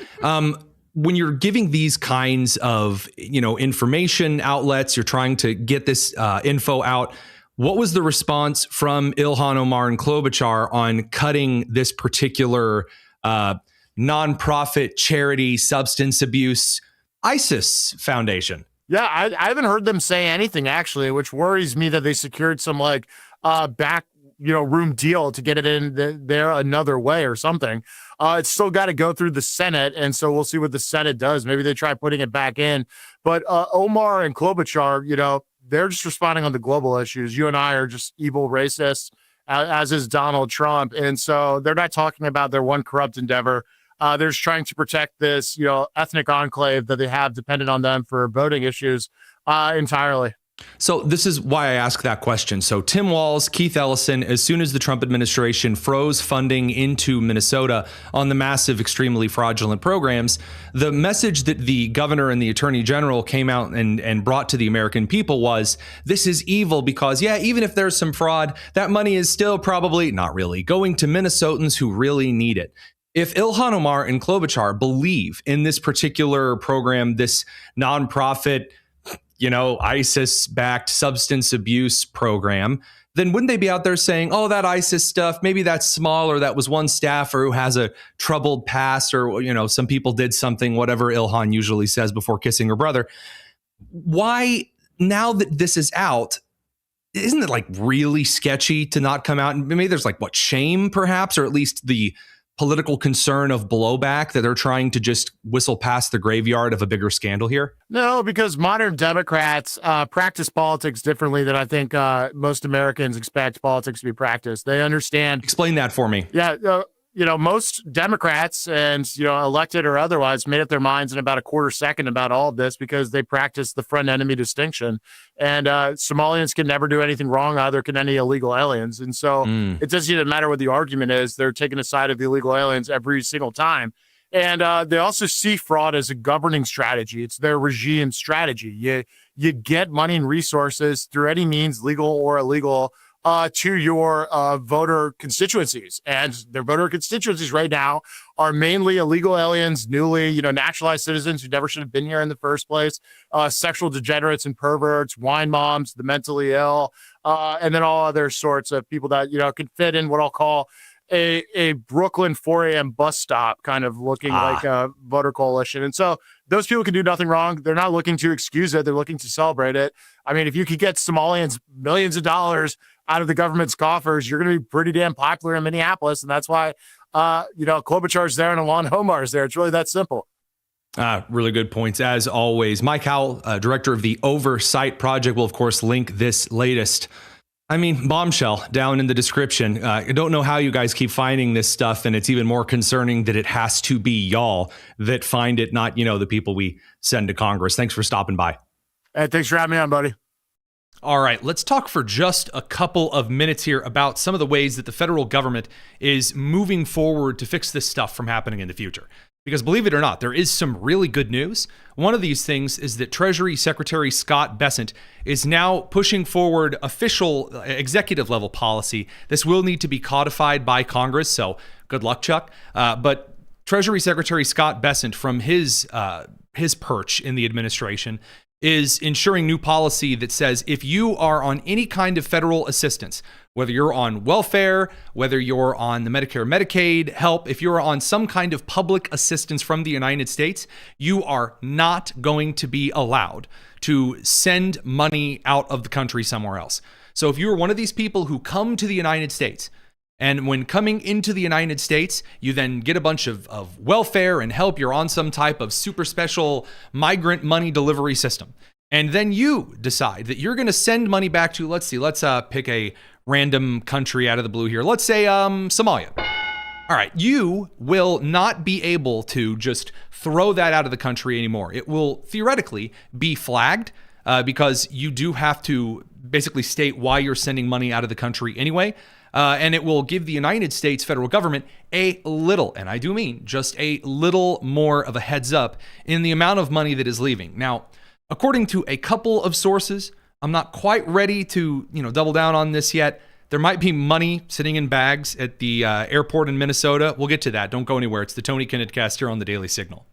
when you're giving these kinds of, information outlets, you're trying to get this info out. What was the response from Ilhan Omar and Klobuchar on cutting this particular nonprofit charity substance abuse ISIS foundation? Yeah, I haven't heard them say anything, actually, which worries me that they secured some back room deal to get it in there another way or something. It's still got to go through the Senate, and so we'll see what the Senate does. Maybe they try putting it back in. But Omar and Klobuchar, they're just responding on the global issues. You and I are just evil racists, as is Donald Trump. And so they're not talking about their one corrupt endeavor. They're just trying to protect this, ethnic enclave that they have dependent on them for voting issues entirely. So this is why I ask that question. So Tim Walz, Keith Ellison, as soon as the Trump administration froze funding into Minnesota on the massive, extremely fraudulent programs, the message that the governor and the attorney general came out and brought to the American people was, this is evil because, even if there's some fraud, that money is still probably, not really, going to Minnesotans who really need it. If Ilhan Omar and Klobuchar believe in this particular program, this nonprofit, ISIS-backed substance abuse program, then wouldn't they be out there saying, oh, that ISIS stuff, maybe that's small, or that was one staffer who has a troubled past, or, some people did something, whatever Ilhan usually says before kissing her brother. Why, now that this is out, isn't it really sketchy to not come out? And maybe there's shame perhaps, or at least the political concern of blowback that they're trying to just whistle past the graveyard of a bigger scandal here? No, because modern Democrats practice politics differently than I think most Americans expect politics to be practiced. They understand. Explain that for me. Yeah. Most Democrats and, elected or otherwise made up their minds in about a quarter second about all of this because they practice the friend enemy distinction. And Somalians can never do anything wrong, either can any illegal aliens. And so it doesn't even matter what the argument is. They're taking the side of the illegal aliens every single time. And they also see fraud as a governing strategy. It's their regime strategy. You get money and resources through any means, legal or illegal, to your voter constituencies. And their voter constituencies right now are mainly illegal aliens, newly, naturalized citizens who never should have been here in the first place, sexual degenerates and perverts, wine moms, the mentally ill, and then all other sorts of people that, can fit in what I'll call a Brooklyn 4 a.m. bus stop kind of looking like a voter coalition. And so those people can do nothing wrong. They're not looking to excuse it. They're looking to celebrate it. I mean, if you could get Somalians millions of dollars out of the government's coffers, you're going to be pretty damn popular in Minneapolis. And that's why, Klobuchar's there and Ilhan Omar's there. It's really that simple. Really good points, as always. Mike Howell, director of the Oversight Project, will, of course, link this latest bombshell down in the description. I don't know how you guys keep finding this stuff, and it's even more concerning that it has to be y'all that find it, not, the people we send to Congress. Thanks for stopping by. Hey, thanks for having me on, buddy. All right, let's talk for just a couple of minutes here about some of the ways that the federal government is moving forward to fix this stuff from happening in the future. Because believe it or not, there is some really good news. One of these things is that Treasury Secretary Scott Bessent is now pushing forward official executive level policy. This will need to be codified by Congress, so good luck, Chuck. But Treasury Secretary Scott Bessent, from his perch in the administration, is ensuring new policy that says if you are on any kind of federal assistance, whether you're on welfare, whether you're on the Medicare, Medicaid help, if you're on some kind of public assistance from the United States, you are not going to be allowed to send money out of the country somewhere else. So if you're one of these people who come to the United States, and when coming into the United States, you then get a bunch of welfare and help, you're on some type of super special migrant money delivery system. And then you decide that you're going to send money back to, let's pick a random country out of the blue here. Let's say Somalia. All right, you will not be able to just throw that out of the country anymore. It will theoretically be flagged because you do have to basically state why you're sending money out of the country anyway. And it will give the United States federal government a little, and I do mean just a little more of a heads up in the amount of money that is leaving. Now, According to a couple of sources, I'm not quite ready to, double down on this yet. There might be money sitting in bags at the airport in Minnesota. We'll get to that. Don't go anywhere. It's the Tony Kinnett Cast here on the Daily Signal.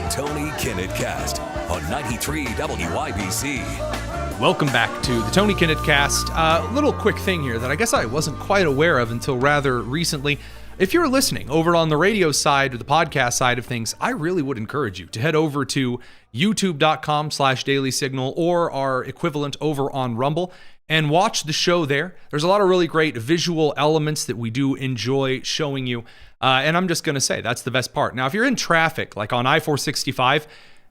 Tony Kinnett Cast on 93 WIBC. Welcome back to the Tony Kinnett Cast. Little quick thing here that I guess I wasn't quite aware of until rather recently. If you're listening over on the radio side or the podcast side of things, I really would encourage you to head over to youtube.com/Daily Signal or our equivalent over on Rumble and watch the show there. There's a lot of really great visual elements that we do enjoy showing you. And I'm just going to say that's the best part. Now, if you're in traffic, like on I-465,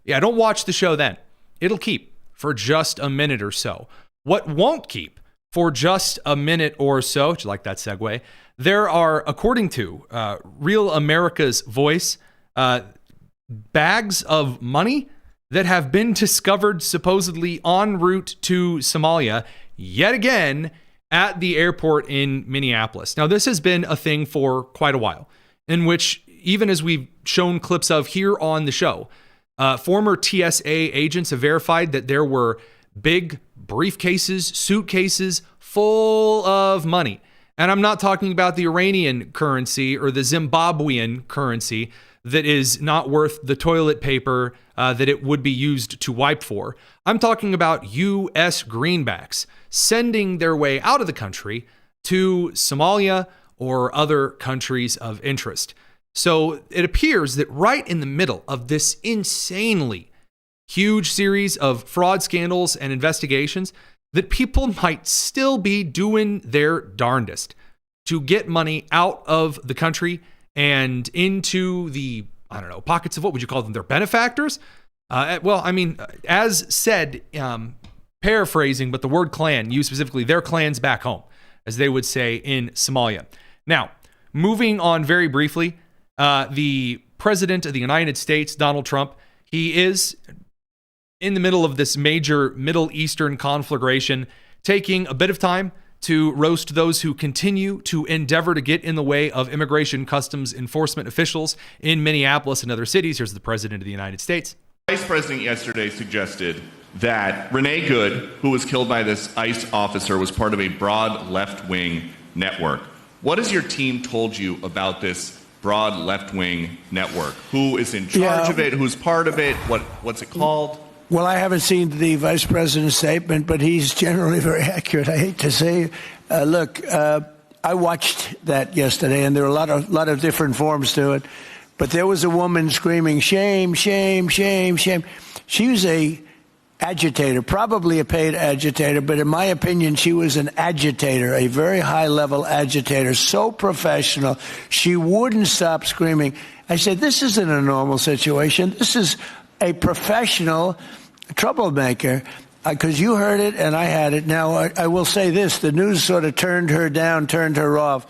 don't watch the show then. It'll keep for just a minute or so. What won't keep for just a minute or so, do you like that segue? There are, according to Real America's Voice, bags of money that have been discovered supposedly en route to Somalia yet again at the airport in Minneapolis. Now, this has been a thing for quite a while, in which, even as we've shown clips of here on the show, former TSA agents have verified that there were big briefcases, suitcases full of money. And I'm not talking about the Iranian currency or the Zimbabwean currency that is not worth the toilet paper that it would be used to wipe for. I'm talking about U.S. greenbacks sending their way out of the country to Somalia or other countries of interest. So it appears that right in the middle of this insanely huge series of fraud scandals and investigations, that people might still be doing their darndest to get money out of the country and into the, pockets of, what would you call them, their benefactors? As said, paraphrasing, but the word clan, used specifically, their clans back home, as they would say in Somalia. Now, moving on very briefly, the President of the United States, Donald Trump, he is in the middle of this major Middle Eastern conflagration, taking a bit of time to roast those who continue to endeavor to get in the way of immigration customs enforcement officials in Minneapolis and other cities. Here's the President of the United States. Vice President yesterday suggested that Renee Good, who was killed by this ICE officer, was part of a broad left-wing network. What has your team told you about this broad left-wing network? Who is in charge of it? Who's part of it? What's it called? Well, I haven't seen the vice president's statement, but he's generally very accurate. I hate to say, I watched that yesterday, and there were a lot of different forms to it. But there was a woman screaming, "Shame, shame, shame, shame." She was a agitator, probably a paid agitator, but in my opinion, she was an agitator, a very high-level agitator, so professional. She wouldn't stop screaming. I said, this isn't a normal situation. This is a professional troublemaker, because you heard it and I had it. Now, I will say this. The news sort of turned her down, turned her off,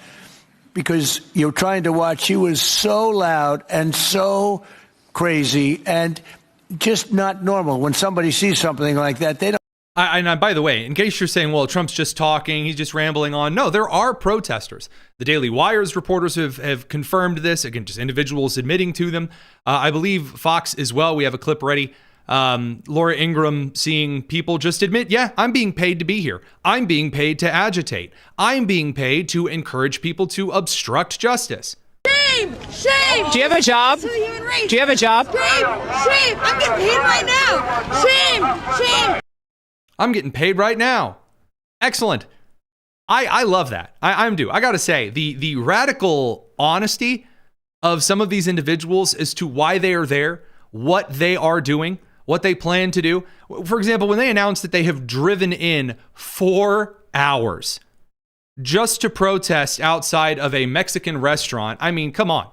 because you're trying to watch. She was so loud and so crazy and just not normal. When somebody sees something like that, they don't. And by the way, in case you're saying, well, Trump's just talking, he's just rambling on. No, there are protesters. The Daily Wire's reporters have confirmed this. Again, just individuals admitting to them. I believe Fox as well. We have a clip ready. Laura Ingraham seeing people just admit, yeah, I'm being paid to be here. I'm being paid to agitate. I'm being paid to encourage people to obstruct justice. Shame! Shame! Do you have a job? Do you have a job? Shame! Shame! I'm getting paid right now! Shame! Shame! I'm getting paid right now. Excellent. I love that. I'm due. I got to say, the radical honesty of some of these individuals as to why they are there, what they are doing, what they plan to do. For example, when they announced that they have driven in 4 hours just to protest outside of a Mexican restaurant. I mean, come on.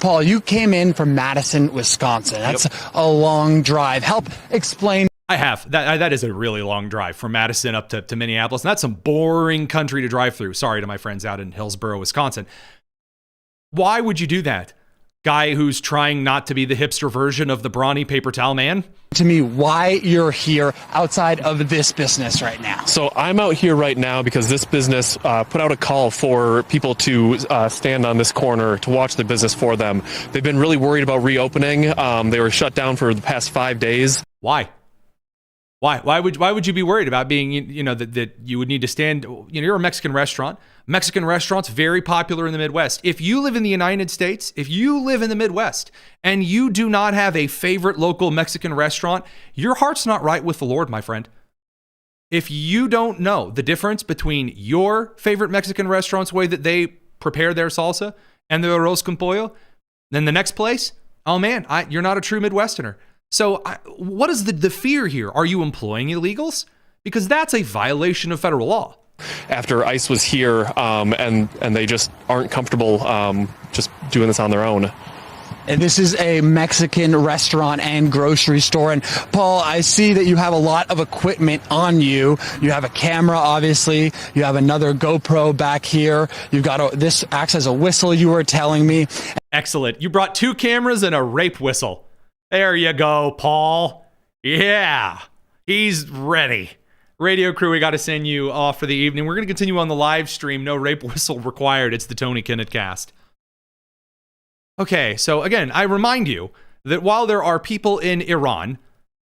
Paul, you came in from Madison, Wisconsin. That's a long drive. Help explain. I have. That is a really long drive from Madison up to Minneapolis. And that's some boring country to drive through. Sorry to my friends out in Hillsboro, Wisconsin. Why would you do that? guy who's trying not to be the hipster version of the brawny paper towel man. To me, why you're here outside of this business right now. So I'm out here right now because this business put out a call for people to stand on this corner to watch the business for them. They've been really worried about reopening. They were shut down for the past 5 days. Why? Why would you be worried about being, that you would need to stand, you're a Mexican restaurant. Mexican restaurants, very popular in the Midwest. If you live in the United States, if you live in the Midwest and you do not have a favorite local Mexican restaurant, your heart's not right with the Lord, my friend. If you don't know the difference between your favorite Mexican restaurant's way that they prepare their salsa and their arroz con pollo, then the next place, oh man, you're not a true Midwesterner. So what is the fear here? Are you employing illegals? Because that's a violation of federal law. After ICE was here and they just aren't comfortable just doing this on their own. And this is a Mexican restaurant and grocery store. And Paul, I see that you have a lot of equipment on you. You have a camera, obviously. You have another GoPro back here. You've got this acts as a whistle, you were telling me. Excellent. You brought 2 cameras and a rape whistle. There you go, Paul. Yeah, he's ready. Radio crew, we got to send you off for the evening. We're going to continue on the live stream. No rape whistle required. It's the Tony Kinnett cast. Okay, so again, I remind you that while there are people in Iran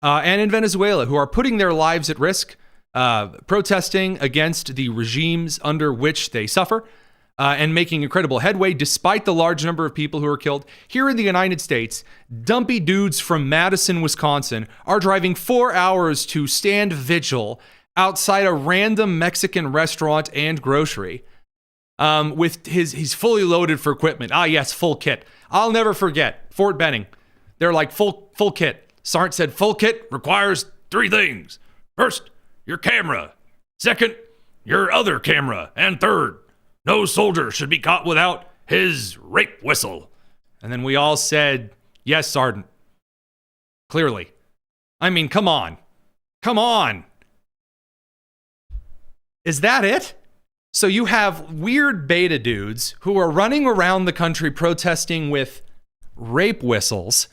and in Venezuela who are putting their lives at risk, protesting against the regimes under which they suffer, and making incredible headway despite the large number of people who are killed, here in the United States, dumpy dudes from Madison, Wisconsin are driving 4 hours to stand vigil outside a random Mexican restaurant and grocery with he's fully loaded for equipment. Ah, yes, full kit. I'll never forget Fort Benning. They're like full kit. Sarnt said full kit requires 3 things. First, your camera. Second, your other camera. And third, no soldier should be caught without his rape whistle. And then we all said, yes, Sergeant. Clearly. I mean, come on. Come on. Is that it? So you have weird beta dudes who are running around the country protesting with rape whistles.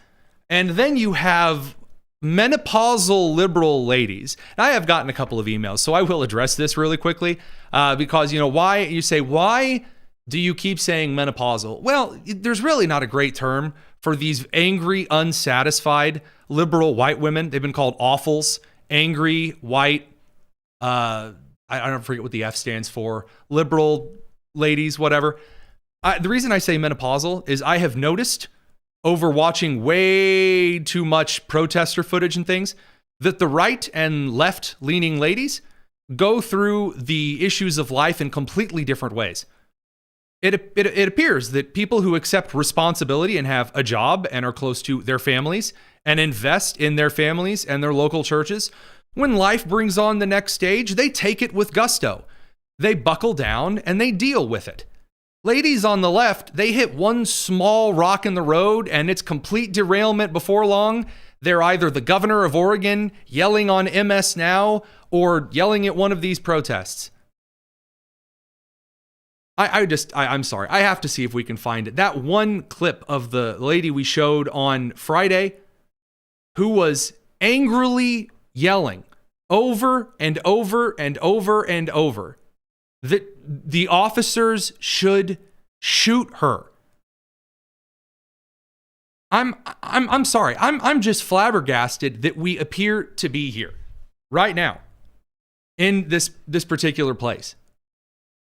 And then you have menopausal liberal ladies. Now, I have gotten a couple of emails, so I will address this really quickly because, why do you keep saying menopausal? Well, there's really not a great term for these angry, unsatisfied liberal white women. They've been called awfuls, angry, white, I don't forget what the F stands for, liberal ladies, whatever. The reason I say menopausal is I have noticed over watching way too much protester footage and things, that the right and left-leaning ladies go through the issues of life in completely different ways. It appears that people who accept responsibility and have a job and are close to their families and invest in their families and their local churches, when life brings on the next stage, they take it with gusto. They buckle down and they deal with it. Ladies on the left, they hit one small rock in the road and it's complete derailment before long. They're either the governor of Oregon yelling on MS Now or yelling at one of these protests. I'm sorry. I have to see if we can find it. That one clip of the lady we showed on Friday who was angrily yelling over and over and over and over that the officers should shoot her. I'm sorry. I'm just flabbergasted that we appear to be here right now in this particular place.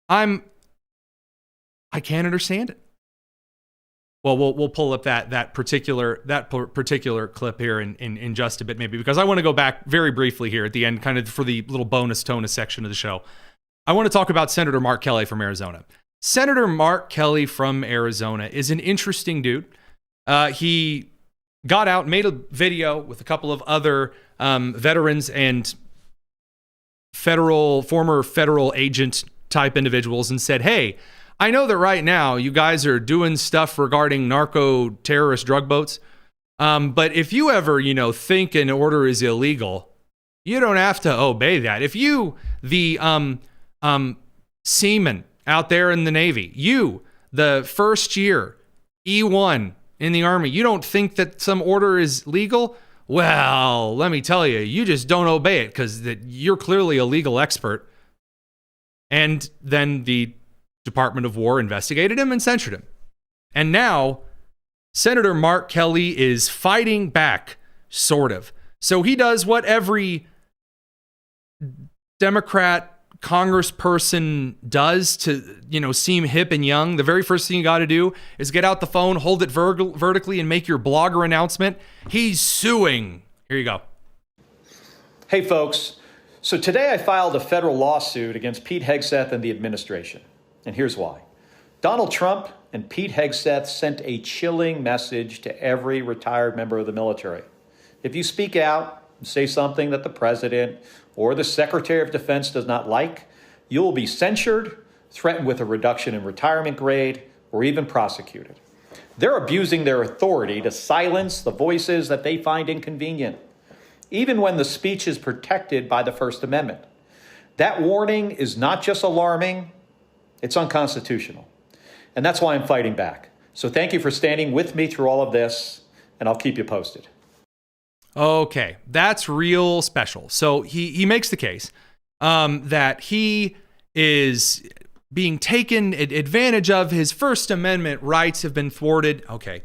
I can't understand it. Well, we'll pull up that particular clip here in just a bit, maybe, because I want to go back very briefly here at the end, kind of for the little bonus tona section of the show. I want to talk about Senator Mark Kelly from Arizona. Senator Mark Kelly from Arizona is an interesting dude. He got out, made a video with a couple of other veterans and former federal agent type individuals and said, hey, I know that right now you guys are doing stuff regarding narco-terrorist drug boats, but if you ever, think an order is illegal, you don't have to obey that. If you, the seaman out there in the Navy, you, the first year E1 in the Army. You don't think that some order is legal? Well, let me tell you, you just don't obey it because you're clearly a legal expert. And then the Department of War investigated him and censured him. And now Senator Mark Kelly is fighting back, sort of. So he does what every Democrat congressperson does to, seem hip and young. The very first thing you got to do is get out the phone, hold it vertically, and make your blogger announcement. He's suing. Here you go. Hey, folks. So today I filed a federal lawsuit against Pete Hegseth and the administration. And here's why. Donald Trump and Pete Hegseth sent a chilling message to every retired member of the military. If you speak out and say something that the president or the Secretary of Defense does not like, you will be censured, threatened with a reduction in retirement grade, or even prosecuted. They're abusing their authority to silence the voices that they find inconvenient, even when the speech is protected by the First Amendment. That warning is not just alarming, it's unconstitutional. And that's why I'm fighting back. So thank you for standing with me through all of this, and I'll keep you posted. Okay, that's real special. So he makes the case that he is being taken advantage of. His First Amendment rights have been thwarted. Okay,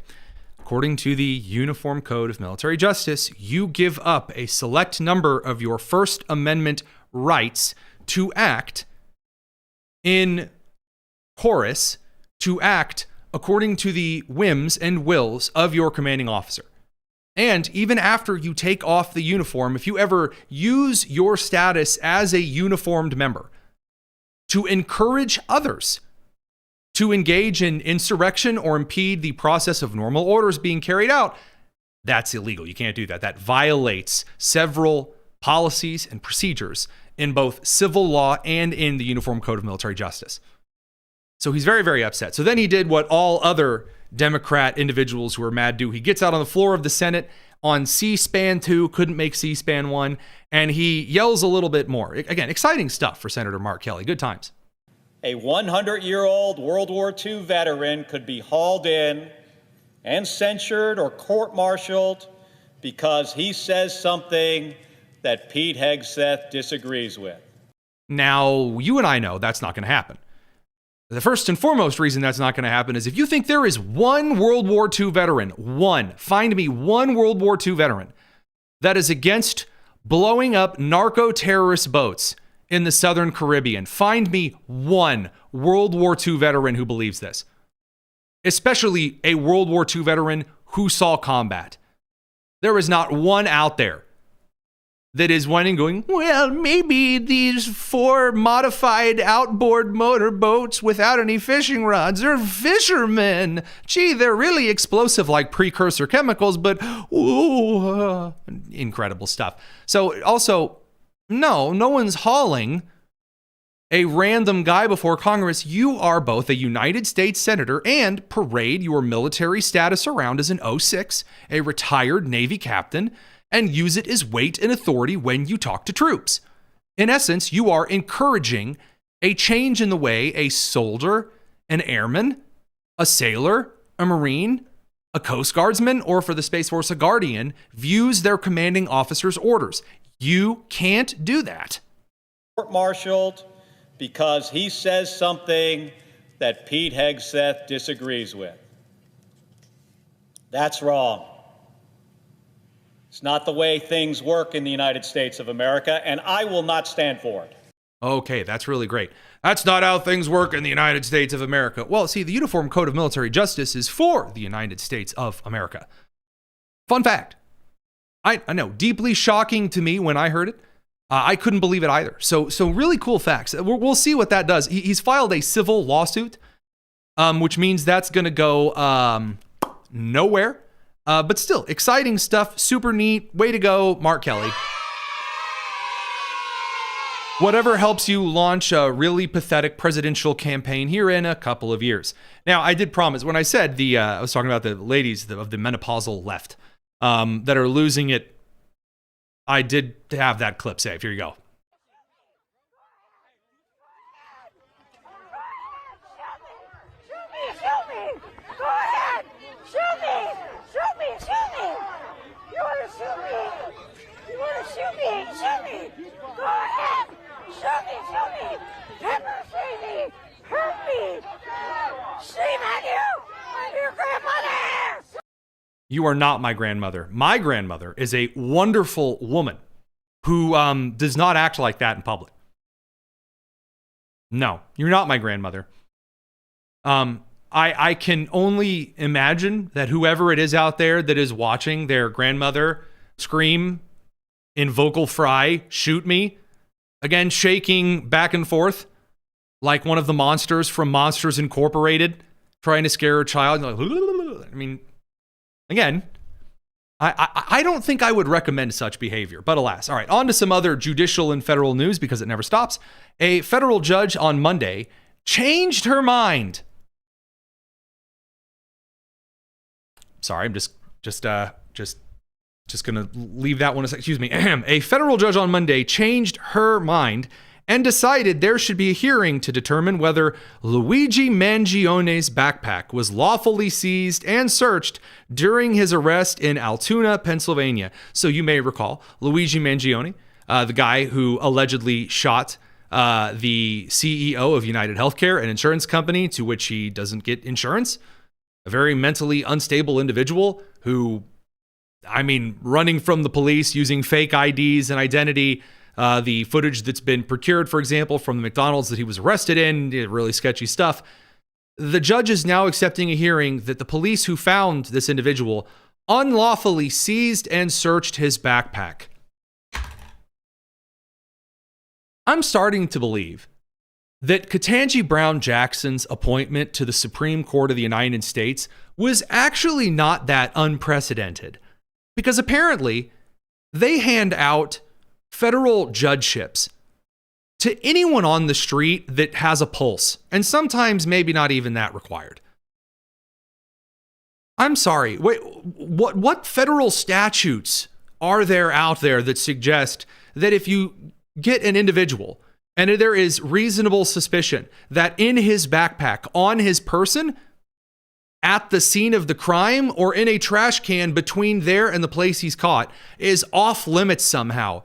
according to the Uniform Code of Military Justice, you give up a select number of your First Amendment rights to act in chorus, to act according to the whims and wills of your commanding officer. And even after you take off the uniform, if you ever use your status as a uniformed member to encourage others to engage in insurrection or impede the process of normal orders being carried out, that's illegal. You can't do that. That violates several policies and procedures in both civil law and in the Uniform Code of Military Justice. So he's very, very upset. So then he did what all other Democrat individuals who are mad do. He gets out on the floor of the Senate on C-SPAN 2, couldn't make C-SPAN 1, and he yells a little bit more. Again, exciting stuff for Senator Mark Kelly. Good times. A 100-year-old World War II veteran could be hauled in and censured or court-martialed because he says something that Pete Hegseth disagrees with. Now, you and I know that's not going to happen. The first and foremost reason that's not going to happen is if you think there is one World War II veteran, find me one World War II veteran that is against blowing up narco-terrorist boats in the Southern Caribbean. Find me one World War II veteran who believes this, especially a World War II veteran who saw combat. There is not one out there that is whining, going, well, maybe these 4 modified outboard motorboats without any fishing rods are fishermen. Gee, they're really explosive like precursor chemicals, but incredible stuff. So also, no one's hauling a random guy before Congress. You are both a United States Senator and parade your military status around as an 06, a retired Navy captain, and use it as weight and authority when you talk to troops. In essence, you are encouraging a change in the way a soldier, an airman, a sailor, a Marine, a Coast Guardsman, or for the Space Force, a Guardian, views their commanding officer's orders. You can't do that. Court-martialed because he says something that Pete Hegseth disagrees with. That's wrong. It's not the way things work in the United States of America, and I will not stand for it. Okay, that's really great. That's not how things work in the United States of America. Well, see, the Uniform Code of Military Justice is for the United States of America. Fun fact. I know, deeply shocking to me when I heard it. I couldn't believe it either. So really cool facts. We'll see what that does. He's filed a civil lawsuit, which means that's going to go nowhere. But still, exciting stuff, super neat. Way to go, Mark Kelly. Whatever helps you launch a really pathetic presidential campaign here in a couple of years. Now, I did promise, when I said I was talking about the ladies of the menopausal left that are losing it, I did have that clip saved. Here you go. Shoot me! Go ahead! Shoot me! me! Pepper me! Hurt me! Shame on you! I'm your grandmother! You are not my grandmother. My grandmother is a wonderful woman who does not act like that in public. No, you're not my grandmother. I can only imagine that whoever it is out there that is watching their grandmother scream in vocal fry, shoot me, again, shaking back and forth like one of the monsters from Monsters Incorporated, trying to scare a child. Like, I mean, again, I don't think I would recommend such behavior, but alas. All right, on to some other judicial and federal news because it never stops. A federal judge on Monday changed her mind. Sorry, I'm just gonna leave that one. Excuse me. A federal judge on Monday changed her mind and decided there should be a hearing to determine whether Luigi Mangione's backpack was lawfully seized and searched during his arrest in Altoona, Pennsylvania. So you may recall Luigi Mangione, the guy who allegedly shot the CEO of United Healthcare, an insurance company to which he doesn't get insurance. A very mentally unstable individual who, I mean, running from the police using fake IDs and identity. The footage that's been procured, for example, from the McDonald's that he was arrested in, really sketchy stuff. The judge is now accepting a hearing that the police who found this individual unlawfully seized and searched his backpack. I'm starting to believe that Ketanji Brown Jackson's appointment to the Supreme Court of the United States was actually not that unprecedented. Because apparently, they hand out federal judgeships to anyone on the street that has a pulse, and sometimes maybe not even that required. I'm sorry, wait, what federal statutes are there out there that suggest that if you get an individual and there is reasonable suspicion that in his backpack, on his person, at the scene of the crime, or in a trash can between there and the place he's caught, is off limits somehow?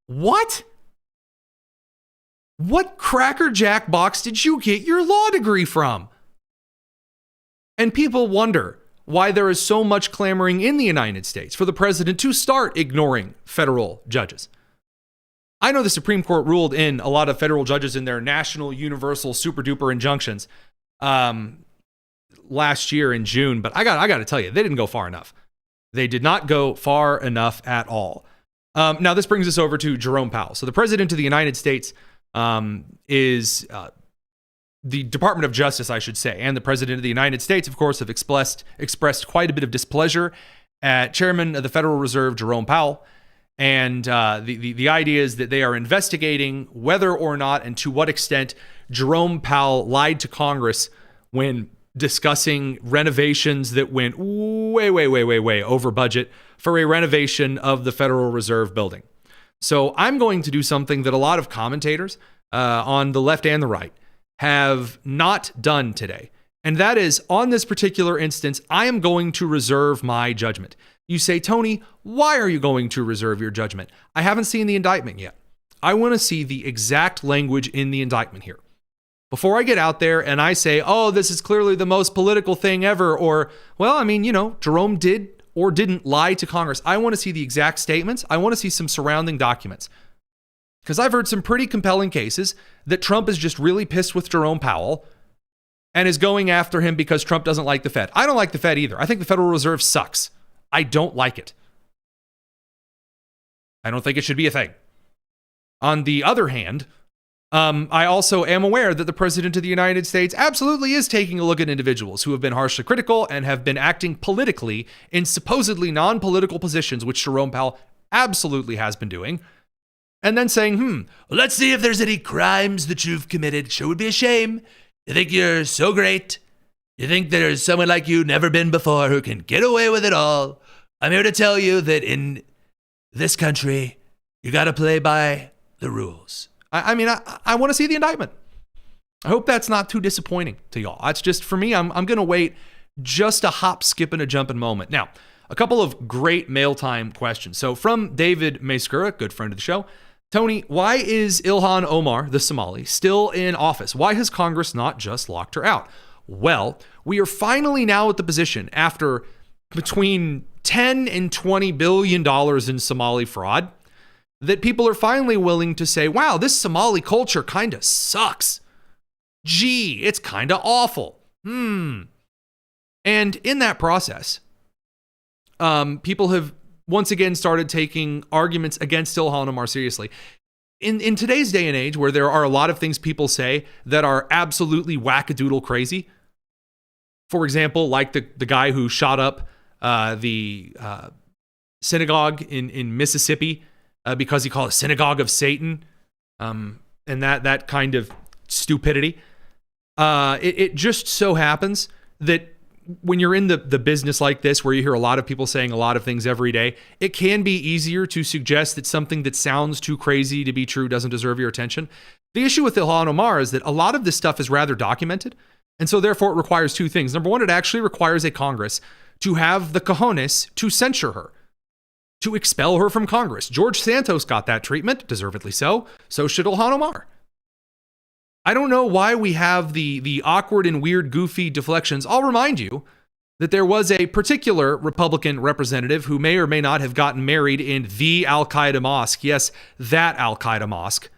What? What crackerjack box did you get your law degree from? And people wonder why there is so much clamoring in the United States for the president to start ignoring federal judges. I know the Supreme Court ruled in a lot of federal judges in their national, universal, super duper injunctions last year in June, but I got to tell you, they didn't go far enough. They did not go far enough at all. Now, this brings us over to Jerome Powell. So the president of the United States is the Department of Justice, I should say, and the president of the United States, of course, have expressed quite a bit of displeasure at Chairman of the Federal Reserve, Jerome Powell. And the idea is that they are investigating whether or not and to what extent Jerome Powell lied to Congress when discussing renovations that went way over budget for a renovation of the Federal Reserve building. So I'm going to do something that a lot of commentators on the left and the right have not done today. And that is, on this particular instance, I am going to reserve my judgment. You say, Tony, why are you going to reserve your judgment? I haven't seen the indictment yet. I want to see the exact language in the indictment here. Before I get out there and I say, oh, this is clearly the most political thing ever, or, well, I mean, Jerome did or didn't lie to Congress. I want to see the exact statements. I want to see some surrounding documents. Because I've heard some pretty compelling cases that Trump is just really pissed with Jerome Powell and is going after him because Trump doesn't like the Fed. I don't like the Fed either. I think the Federal Reserve sucks. I don't like it. I don't think it should be a thing. On the other hand, I also am aware that the President of the United States absolutely is taking a look at individuals who have been harshly critical and have been acting politically in supposedly non-political positions, which Jerome Powell absolutely has been doing, and then saying, let's see if there's any crimes that you've committed. Sure would be a shame. You think you're so great. You think there's someone like you never been before who can get away with it all. I'm here to tell you that in this country, you got to play by the rules. I mean, I want to see the indictment. I hope that's not too disappointing to y'all. That's just, for me, I'm going to wait just a hop, skip, and a jumping moment. Now, a couple of great mail time questions. So from David Maskura, good friend of the show, Tony, why is Ilhan Omar, the Somali, still in office? Why has Congress not just locked her out? Well, we are finally now at the position after between 10 and $20 billion in Somali fraud that people are finally willing to say, wow, this Somali culture kind of sucks. Gee, it's kind of awful. And in that process, people have once again started taking arguments against Ilhan Omar seriously. In today's day and age, where there are a lot of things people say that are absolutely wackadoodle crazy, for example, like the guy who shot up the synagogue in Mississippi because he called it synagogue of Satan, and that kind of stupidity. It just so happens that when you're in the business like this, where you hear a lot of people saying a lot of things every day, it can be easier to suggest that something that sounds too crazy to be true doesn't deserve your attention. The issue with Ilhan Omar is that a lot of this stuff is rather documented. And so therefore it requires two things. Number one, it actually requires a Congress to have the cojones to censure her, to expel her from Congress. George Santos got that treatment, deservedly so. So should Ilhan Omar. I don't know why we have the awkward and weird, goofy deflections. I'll remind you that there was a particular Republican representative who may or may not have gotten married in the Al-Qaeda mosque. Yes, that Al-Qaeda mosque.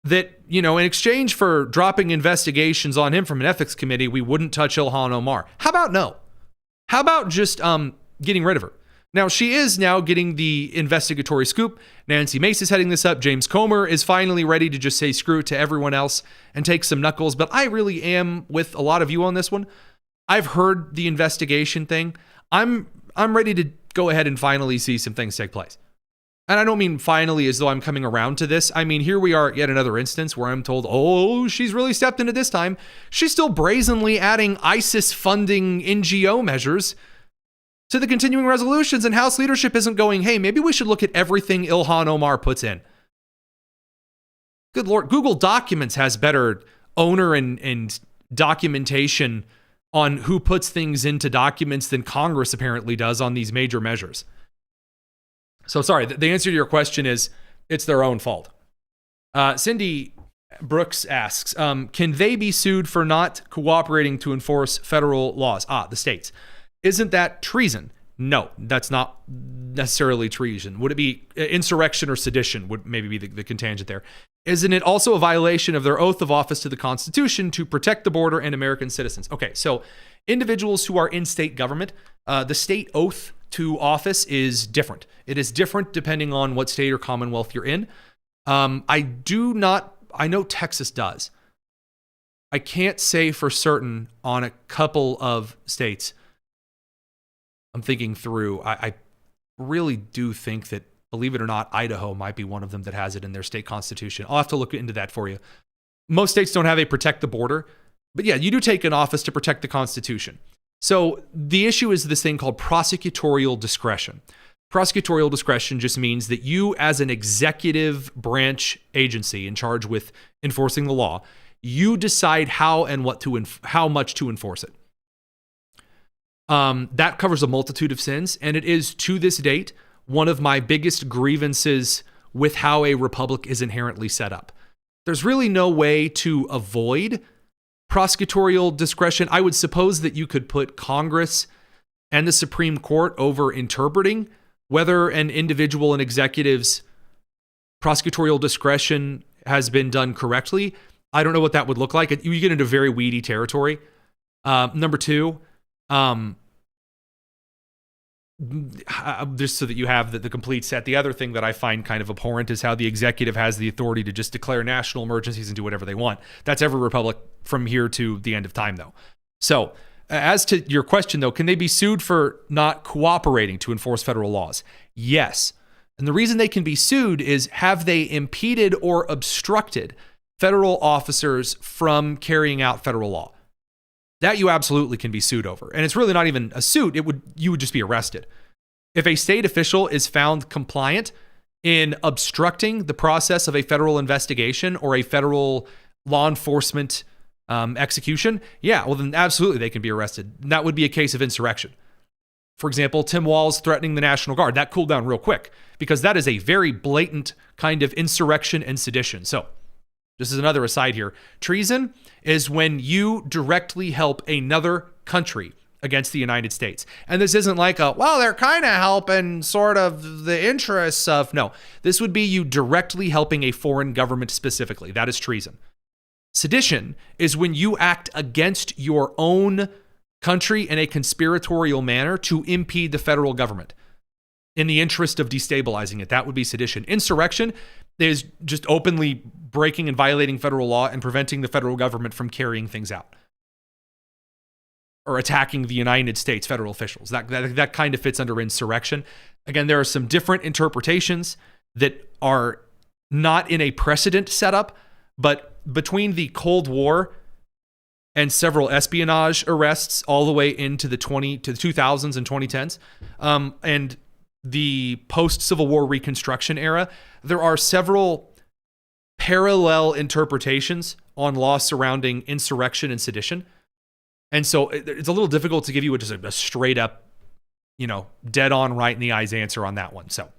That, in exchange for dropping investigations on him from an ethics committee, we wouldn't touch Ilhan Omar. How about no? How about just getting rid of her? Now, she is now getting the investigatory scoop. Nancy Mace is heading this up. James Comer is finally ready to just say screw it to everyone else and take some knuckles. But I really am with a lot of you on this one. I've heard the investigation thing. I'm ready to go ahead and finally see some things take place. And I don't mean finally as though I'm coming around to this. I mean, here we are at yet another instance where I'm told, oh, she's really stepped into this time. She's still brazenly adding ISIS funding NGO measures to the continuing resolutions, and House leadership isn't going, hey, maybe we should look at everything Ilhan Omar puts in. Good Lord, Google Documents has better owner and documentation on who puts things into documents than Congress apparently does on these major measures. So sorry, the answer to your question is it's their own fault. Cindy Brooks asks, can they be sued for not cooperating to enforce federal laws? The states. Isn't that treason? No, that's not necessarily treason. Would it be insurrection or sedition would maybe be the contingent there. Isn't it also a violation of their oath of office to the Constitution to protect the border and American citizens? Okay, so individuals who are in state government, the state oath to office is different. It is different depending on what state or commonwealth you're in. I know Texas does. I can't say for certain on a couple of states. I'm thinking through, I really do think that, believe it or not, Idaho might be one of them that has it in their state constitution. I'll have to look into that for you. Most states don't have a protect the border, but yeah, you do take an office to protect the Constitution. So the issue is this thing called prosecutorial discretion. Prosecutorial discretion just means that you, as an executive branch agency in charge with enforcing the law, you decide how and how much to enforce it. That covers a multitude of sins, and it is, to this date, one of my biggest grievances with how a republic is inherently set up. There's really no way to avoid prosecutorial discretion. I would suppose that you could put Congress and the Supreme Court over interpreting whether an individual and executive's prosecutorial discretion has been done correctly. I don't know what that would look like. You get into very weedy territory. Number two, just so that you have the complete set. The other thing that I find kind of abhorrent is how the executive has the authority to just declare national emergencies and do whatever they want. That's every republic from here to the end of time, though. So as to your question, though, can they be sued for not cooperating to enforce federal laws? Yes. And the reason they can be sued is, have they impeded or obstructed federal officers from carrying out federal law? That you absolutely can be sued over. And it's really not even a suit. You would just be arrested. If a state official is found compliant in obstructing the process of a federal investigation or a federal law enforcement execution, yeah, well then absolutely they can be arrested. That would be a case of insurrection. For example, Tim Walz threatening the National Guard. That cooled down real quick because that is a very blatant kind of insurrection and sedition. So, this is another aside here. Treason is when you directly help another country against the United States. And this isn't like they're kind of helping sort of the interests of, no. This would be you directly helping a foreign government specifically. That is treason. Sedition is when you act against your own country in a conspiratorial manner to impede the federal government in the interest of destabilizing it. That would be sedition. Insurrection is just openly breaking and violating federal law and preventing the federal government from carrying things out or attacking the United States federal officials. That kind of fits under insurrection. Again, there are some different interpretations that are not in a precedent setup, but between the Cold War and several espionage arrests all the way into the 2000s and 2010s, and the post-Civil War Reconstruction era, there are several parallel interpretations on law surrounding insurrection and sedition. And so it's a little difficult to give you just a straight up, dead on right in the eyes answer on that one. So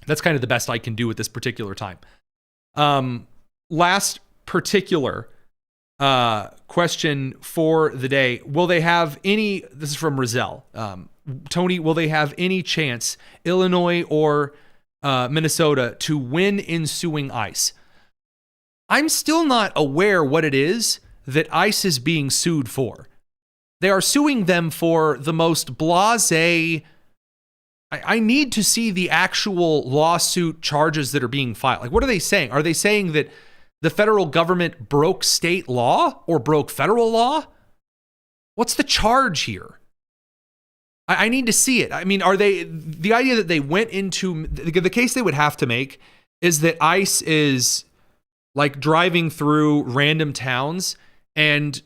that's kind of the best I can do at this particular time. Last particular question for the day. Will they have any, this is from Rizal. Tony, will they have any chance, Illinois or Minnesota, to win in suing ICE? I'm still not aware what it is that ICE is being sued for. They are suing them for the most blasé. I need to see the actual lawsuit charges that are being filed. Like, what are they saying? Are they saying that the federal government broke state law or broke federal law? What's the charge here? I need to see it. I mean, are they, the idea that they went into, the case they would have to make is that ICE is like driving through random towns and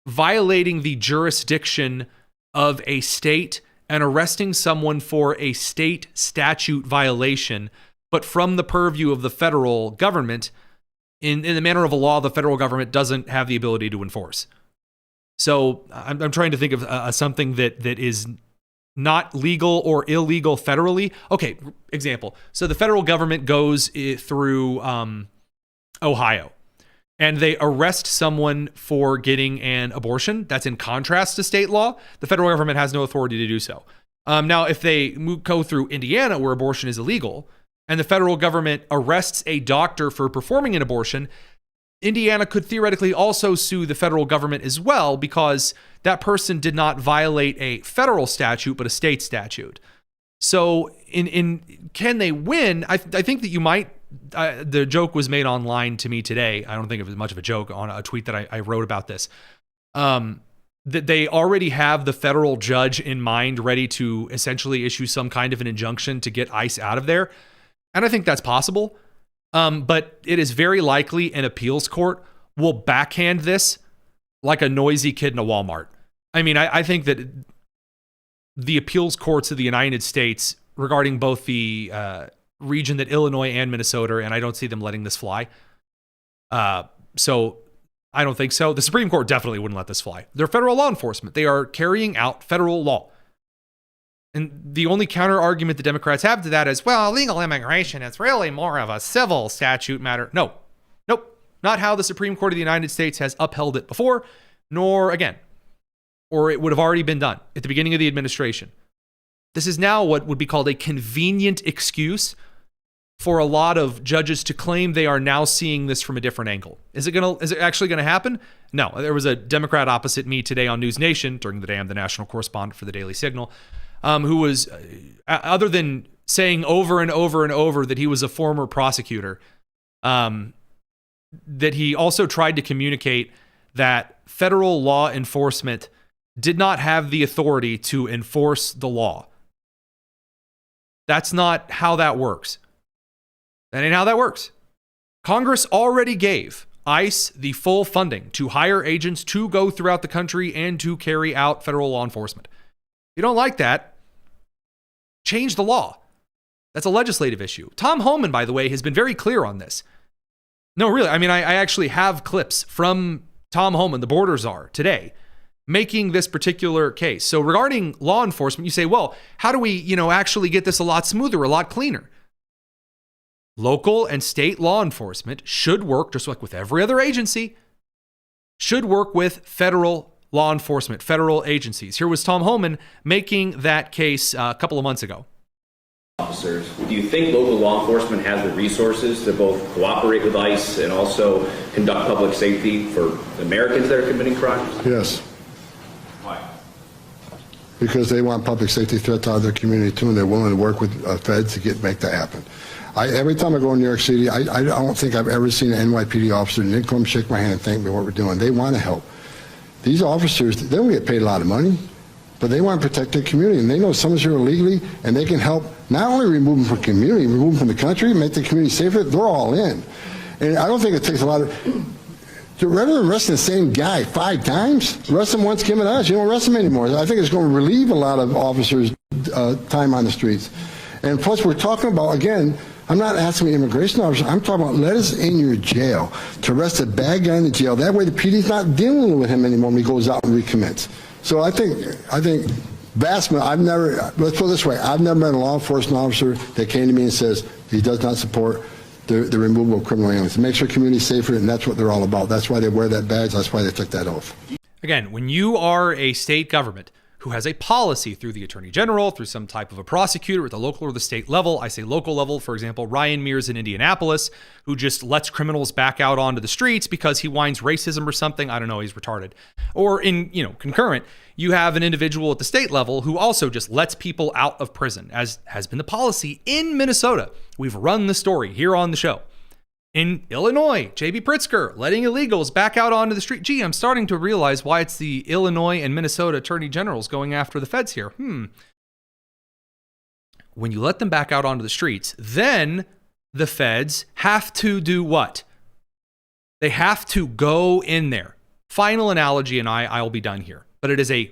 violating the jurisdiction of a state and arresting someone for a state statute violation, but from the purview of the federal government in the manner of a law the federal government doesn't have the ability to enforce. So I'm trying to think of something that is not legal or illegal federally. Okay, example. So the federal government goes through Ohio and they arrest someone for getting an abortion. That's in contrast to state law. The federal government has no authority to do so. Now, if they go through Indiana where abortion is illegal and the federal government arrests a doctor for performing an abortion, Indiana could theoretically also sue the federal government as well because that person did not violate a federal statute, but a state statute. So in can they win? I think that you might, the joke was made online to me today. I don't think it was much of a joke on a tweet that I wrote about this. That they already have the federal judge in mind ready to essentially issue some kind of an injunction to get ICE out of there. And I think that's possible. But it is very likely an appeals court will backhand this like a noisy kid in a Walmart. I mean, I think that the appeals courts of the United States regarding both the region that Illinois and Minnesota are in, I don't see them letting this fly. So I don't think so. The Supreme Court definitely wouldn't let this fly. They're federal law enforcement. They are carrying out federal law. And the only counter argument the Democrats have to that is, well, illegal immigration is really more of a civil statute matter. Nope. Not how the Supreme Court of the United States has upheld it before, nor again. Or it would have already been done at the beginning of the administration. This is now what would be called a convenient excuse for a lot of judges to claim they are now seeing this from a different angle. Is it actually going to happen? No. There was a Democrat opposite me today on News Nation during the day. I'm the national correspondent for the Daily Signal. Who was, other than saying over and over and over that he was a former prosecutor, that he also tried to communicate that federal law enforcement did not have the authority to enforce the law. That's not how that works. That ain't how that works. Congress already gave ICE the full funding to hire agents to go throughout the country and to carry out federal law enforcement. If you don't like that, change the law. That's a legislative issue. Tom Homan, by the way, has been very clear on this. No, really. I mean, I actually have clips from Tom Homan, the border czar, today, making this particular case. So regarding law enforcement, you say, well, how do we, actually get this a lot smoother, a lot cleaner? Local and state law enforcement should work, just like with every other agency, should work with federal law enforcement, federal agencies. Here was Tom Homan making that case a couple of months ago. Officers, do you think local law enforcement has the resources to both cooperate with ICE and also conduct public safety for Americans that are committing crimes? Yes. Why? Because they want public safety threats out of their community too, and they're willing to work with feds to make that happen. Every time I go in New York City, I don't think I've ever seen an NYPD officer and they come shake my hand and thank me for what we're doing. They want to help. These officers, they don't get paid a lot of money, but they want to protect their community, and they know someone's here illegally, and they can help not only remove them from the community, remove them from the country, make the community safer. They're all in. And I don't think it takes a lot of... Rather than arresting the same guy 5 times, arrest him once, give him us. You don't arrest him anymore. I think it's going to relieve a lot of officers' time on the streets. And plus, we're talking about, again, I'm not asking the immigration officer. I'm talking about let us in your jail to arrest a bad guy in the jail. That way the PD's not dealing with him anymore when he goes out and recommits. So I think let's put it this way, I've never met a law enforcement officer that came to me and says he does not support the removal of criminal aliens. It makes our community safer, and that's what they're all about. That's why they wear that badge. That's why they took that oath. Again, when you are a state government who has a policy through the attorney general, through some type of a prosecutor at the local or the state level. I say local level, for example, Ryan Mears in Indianapolis, who just lets criminals back out onto the streets because he whines racism or something. I don't know, he's retarded. Or in, concurrent, you have an individual at the state level who also just lets people out of prison, as has been the policy in Minnesota. We've run the story here on the show. In Illinois, J.B. Pritzker letting illegals back out onto the street. Gee, I'm starting to realize why it's the Illinois and Minnesota attorney generals going after the feds here. When you let them back out onto the streets, then the feds have to do what? They have to go in there. Final analogy, and I'll be done here. But it is a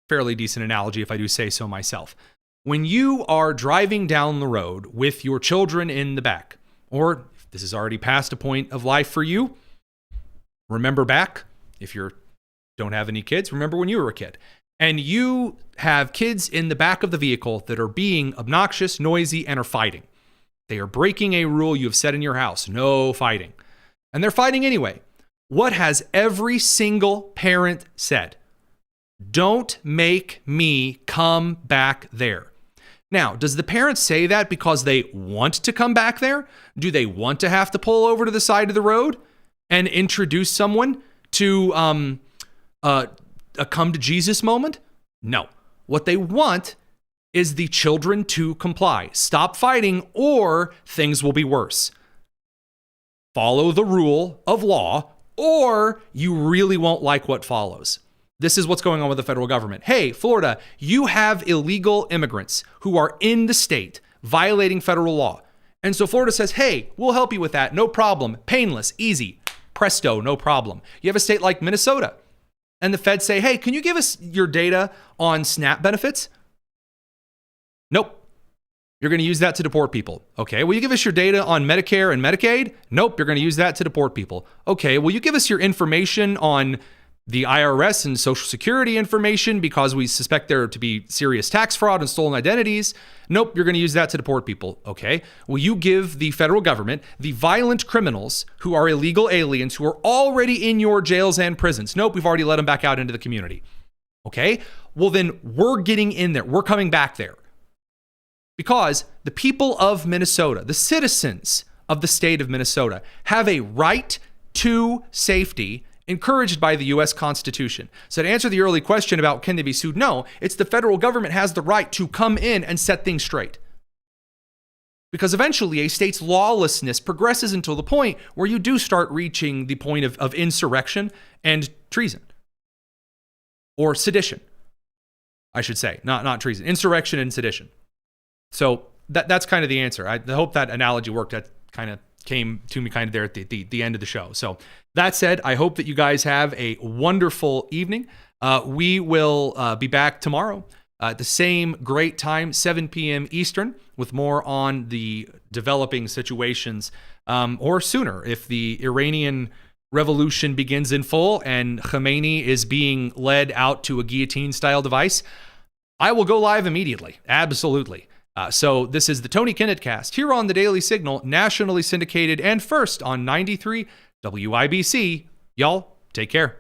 fairly decent analogy if I do say so myself. When you are driving down the road with your children in the back, or this is already past a point of life for you, remember back, if you don't have any kids, remember when you were a kid, and you have kids in the back of the vehicle that are being obnoxious, noisy, and are fighting. They are breaking a rule you have set in your house, no fighting. And they're fighting anyway. What has every single parent said? Don't make me come back there. Now, does the parent say that because they want to come back there? Do they want to have to pull over to the side of the road and introduce someone to a come to Jesus moment? No. What they want is the children to comply. Stop fighting or things will be worse. Follow the rule of law or you really won't like what follows. This is what's going on with the federal government. Hey, Florida, you have illegal immigrants who are in the state violating federal law. And so Florida says, hey, we'll help you with that. No problem. Painless, easy. Presto, no problem. You have a state like Minnesota. And the feds say, hey, can you give us your data on SNAP benefits? Nope. You're going to use that to deport people. Okay, will you give us your data on Medicare and Medicaid? Nope, you're going to use that to deport people. Okay, will you give us your information on the IRS and Social Security information because we suspect there to be serious tax fraud and stolen identities? Nope, you're going to use that to deport people. Okay. Will you give the federal government the violent criminals who are illegal aliens who are already in your jails and prisons? Nope, we've already let them back out into the community. Okay. Well, then we're getting in there. We're coming back there. Because the people of Minnesota, the citizens of the state of Minnesota, have a right to safety encouraged by the U.S. Constitution. So to answer the early question about can they be sued, no, it's the federal government has the right to come in and set things straight. Because eventually a state's lawlessness progresses until the point where you do start reaching the point of insurrection and treason. Or sedition, I should say, not treason, insurrection and sedition. So that's kind of the answer. I hope that analogy worked. That kind of came to me kind of there at the end of the show. So that said, I hope that you guys have a wonderful evening. We will be back tomorrow at the same great time, 7 p.m. Eastern, with more on the developing situations, or sooner if the Iranian revolution begins in full and Khamenei is being led out to a guillotine-style device, I will go live immediately. Absolutely. So this is the Tony Kinnett Cast here on the Daily Signal, nationally syndicated and first on 93 WIBC. Y'all, take care.